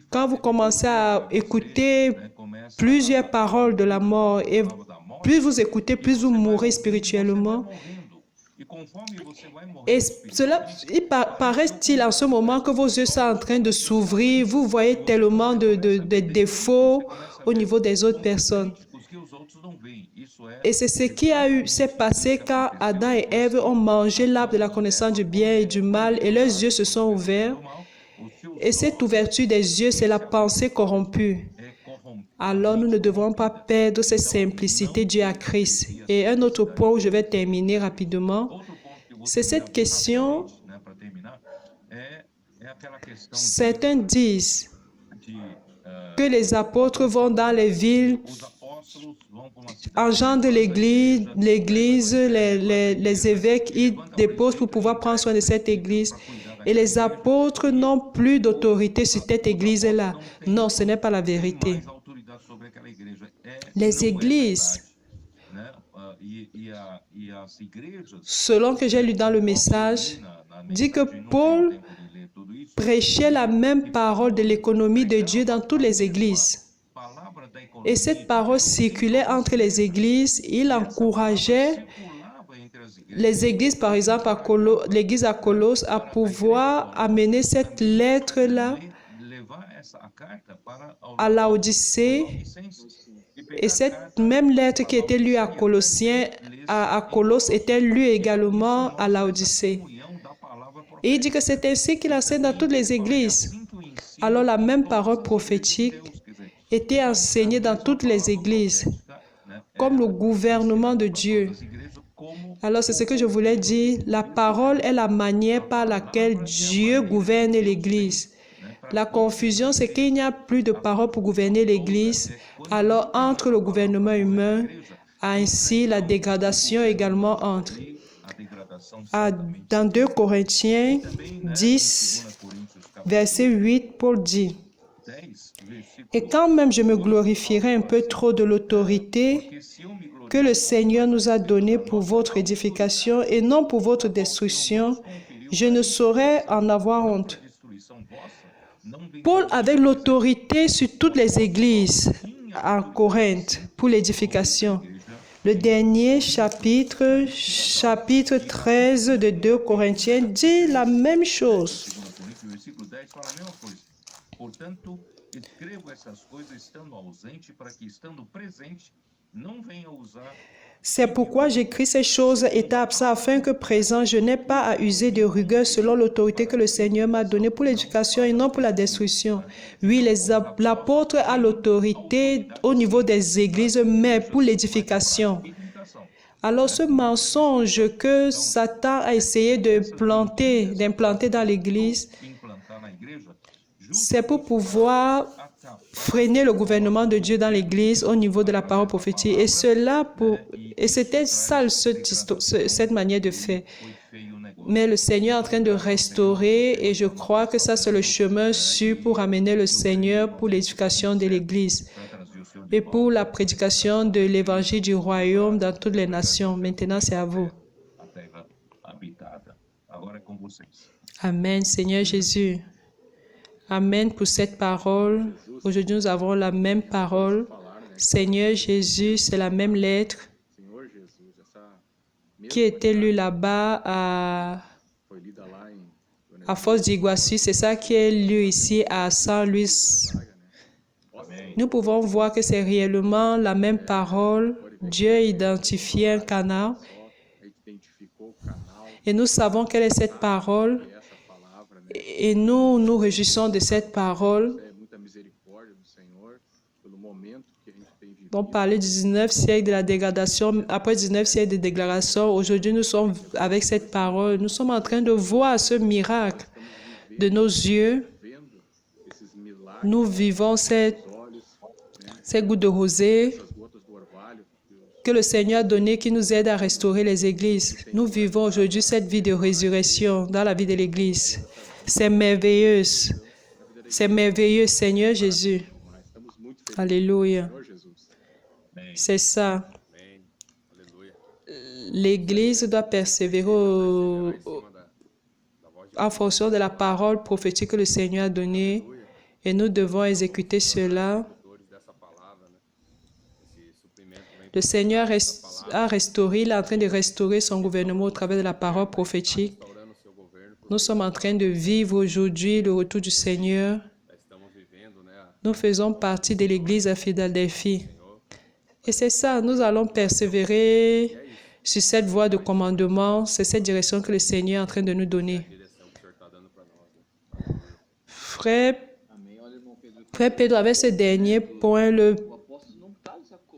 quand vous commencez à écouter plusieurs paroles de la mort, et plus vous écoutez, plus vous mourrez spirituellement. Et cela, paraît-il en ce moment que vos yeux sont en train de s'ouvrir, vous voyez tellement de défauts au niveau des autres personnes. Et c'est ce qui s'est passé quand Adam et Ève ont mangé l'arbre de la connaissance du bien et du mal, et leurs yeux se sont ouverts. Et cette ouverture des yeux, c'est la pensée corrompue. Alors, nous ne devons pas perdre cette simplicité due à Christ. Et un autre point où je vais terminer rapidement, c'est cette question. Certains disent que les apôtres vont dans les villes, engendrent l'église, les évêques, ils déposent pour pouvoir prendre soin de cette église. Et les apôtres n'ont plus d'autorité sur cette église-là. Non, ce n'est pas la vérité. Les églises, selon que j'ai lu dans le message, dit que Paul prêchait la même parole de l'économie de Dieu dans toutes les églises. Et cette parole circulait entre les églises. Il encourageait les églises, par exemple, l'église à Colosse, à pouvoir amener cette lettre-là à Laodicée. Et cette même lettre qui était lue à Colossiens, à Colosse, était lue également à Laodicée. Et il dit que c'est ainsi qu'il enseigne dans toutes les églises. Alors la même parole prophétique était enseignée dans toutes les églises, comme le gouvernement de Dieu. Alors c'est ce que je voulais dire. La parole est la manière par laquelle Dieu gouverne l'Église. La confusion, c'est qu'il n'y a plus de parole pour gouverner l'Église. Alors, entre le gouvernement humain, ainsi la dégradation également entre. Dans 2 Corinthiens 10, verset 8, Paul dit, « Et quand même je me glorifierai un peu trop de l'autorité que le Seigneur nous a donnée pour votre édification et non pour votre destruction, je ne saurais en avoir honte. » Paul avait l'autorité sur toutes les églises en Corinthe pour l'édification. Le dernier chapitre 13 de 2 Corinthiens dit la même chose. C'est pourquoi j'écris ces choses étant absent, afin que présent, je n'ai pas à user de rigueur selon l'autorité que le Seigneur m'a donnée pour l'éducation et non pour la destruction. Oui, l'apôtre a l'autorité au niveau des églises, mais pour l'édification. Alors ce mensonge que Satan a essayé d'implanter dans l'église, c'est pour pouvoir freiner le gouvernement de Dieu dans l'Église au niveau de la parole prophétique. Et c'était ça cette manière de faire. Mais le Seigneur est en train de restaurer et je crois que ça, c'est le chemin sûr pour amener le Seigneur pour l'éducation de l'Église et pour la prédication de l'Évangile du Royaume dans toutes les nations. Maintenant, c'est à vous. Amen, Seigneur Jésus. Amen pour cette parole. Aujourd'hui, nous avons la même parole. Seigneur Jésus, c'est la même lettre qui était lue là-bas à Foz do Iguaçu. C'est ça qui est lu ici à São Luís. Nous pouvons voir que c'est réellement la même parole. Dieu a identifié un canal. Et nous savons quelle est cette parole. Et nous nous réjouissons de cette parole. On parlait du 19e siècle de la dégradation. Après 19e siècle de dégradation, aujourd'hui nous sommes avec cette parole. Nous sommes en train de voir ce miracle de nos yeux. Nous vivons ces gouttes de rosée que le Seigneur a donné qui nous aide à restaurer les églises. Nous vivons aujourd'hui cette vie de résurrection dans la vie de l'église. C'est merveilleux. C'est merveilleux, Seigneur Jésus. Alléluia. C'est ça. L'Église doit persévérer en fonction de la parole prophétique que le Seigneur a donnée et nous devons exécuter cela. Le Seigneur a restauré, il est en train de restaurer son gouvernement au travers de la parole prophétique. Nous sommes en train de vivre aujourd'hui le retour du Seigneur. Nous faisons partie de l'Église à Philadelphie. Et c'est ça, nous allons persévérer sur cette voie de commandement. C'est cette direction que le Seigneur est en train de nous donner. Frère Pedro, avec ce dernier point,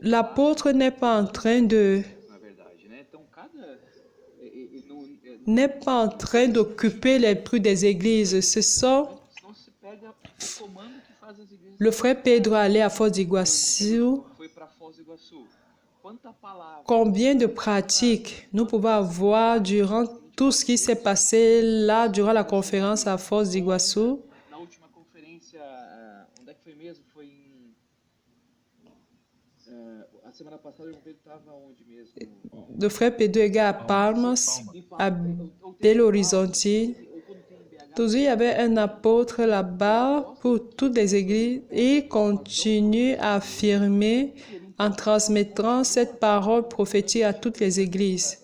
l'apôtre n'est pas en train d'occuper les plus des églises. Ce sont le frère Pedro allait à Foz do Iguaçu. Combien de pratiques nous pouvons avoir durant tout ce qui s'est passé là, durant la conférence à Foz do Iguaçu? Le frère Pedro est à Palmas, à Belo Horizonte. Toujours, il y avait un apôtre là-bas pour toutes les églises et il continue à affirmer en transmettant cette parole prophétique à toutes les églises.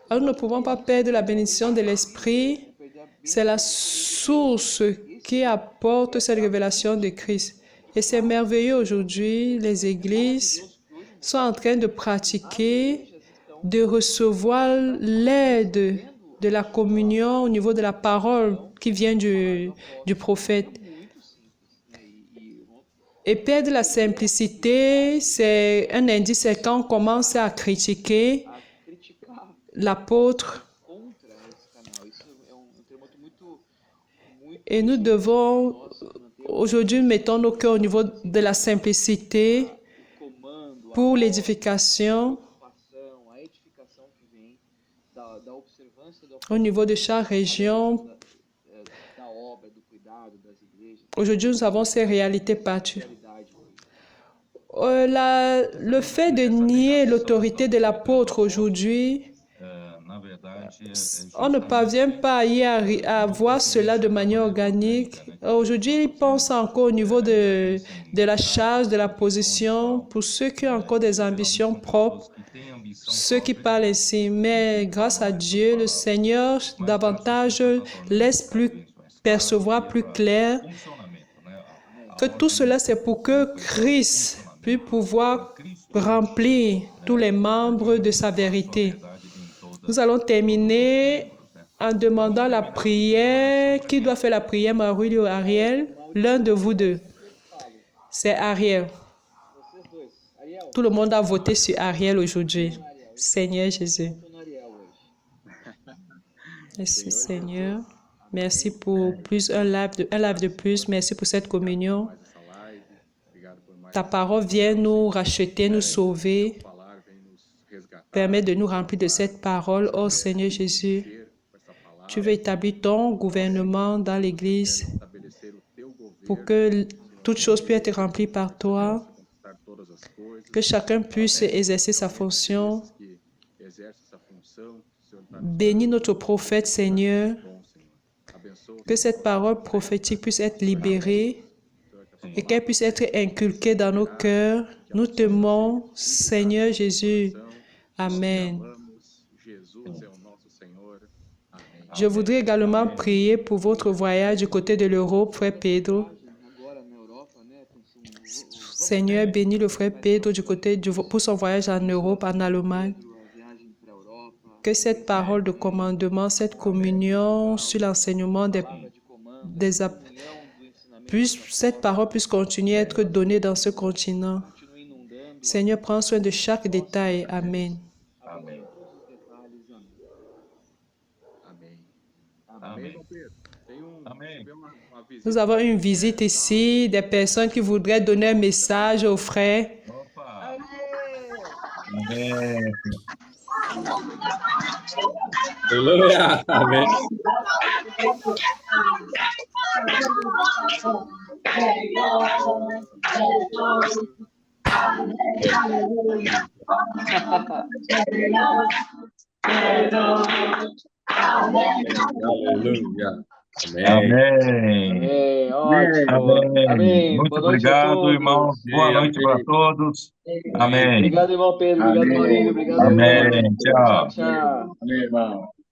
Alors, nous ne pouvons pas perdre la bénédiction de l'Esprit. C'est la source qui apporte cette révélation de Christ. Et c'est merveilleux aujourd'hui, les églises sont en train de pratiquer, de recevoir l'aide de la communion au niveau de la parole qui vient du prophète. Et perdre la simplicité, c'est un indice, c'est quand on commence à critiquer l'apôtre. Et nous devons, aujourd'hui, mettons nos cœurs au niveau de la simplicité pour l'édification au niveau de chaque région. Aujourd'hui, nous avons ces réalités particulières. Le fait de nier l'autorité de l'apôtre aujourd'hui, on ne parvient pas à voir cela de manière organique. Aujourd'hui, ils pensent encore au niveau de la charge, de la position, pour ceux qui ont encore des ambitions propres, ceux qui parlent ainsi. Mais grâce à Dieu, le Seigneur davantage laisse percevoir plus clair que tout cela, c'est pour que Christ puisse pouvoir remplir tous les membres de sa vérité. Nous allons terminer en demandant la prière. Qui doit faire la prière, Marie ou Ariel? L'un de vous deux. C'est Ariel. Tout le monde a voté sur Ariel aujourd'hui. Seigneur Jésus. Merci Seigneur. Merci pour un live de plus. Merci pour cette communion. Ta parole vient nous racheter, nous sauver. Permet de nous remplir de cette parole. Oh Seigneur Jésus, tu veux établir ton gouvernement dans l'Église pour que toute chose puisse être remplie par toi, que chacun puisse exercer sa fonction. Bénis notre prophète, Seigneur, que cette parole prophétique puisse être libérée et qu'elle puisse être inculquée dans nos cœurs. Nous t'aimons, Seigneur Jésus. Amen. Je voudrais également prier pour votre voyage du côté de l'Europe, frère Pedro. Seigneur, bénis le frère Pedro pour son voyage en Europe, en Allemagne. Que cette parole de commandement, cette communion sur l'enseignement cette parole puisse continuer à être donnée dans ce continent. Seigneur, prends soin de chaque détail. Amen. Amém. Amém. Amém. Nous avons une visite ici, des personnes qui voudraient donner un message aux frères. Opa! Amém. Aleluia. Amém. Aleluia. Amém. Amém. Ótimo. Amém. Muito Boa noite a obrigado, todos. irmãos. Boa noite para todos. Amém. Obrigado, irmão Pedro. Obrigado, Amém. Maurílio. Obrigado, Amém. irmão. Tchau. Tchau. Amém, irmão.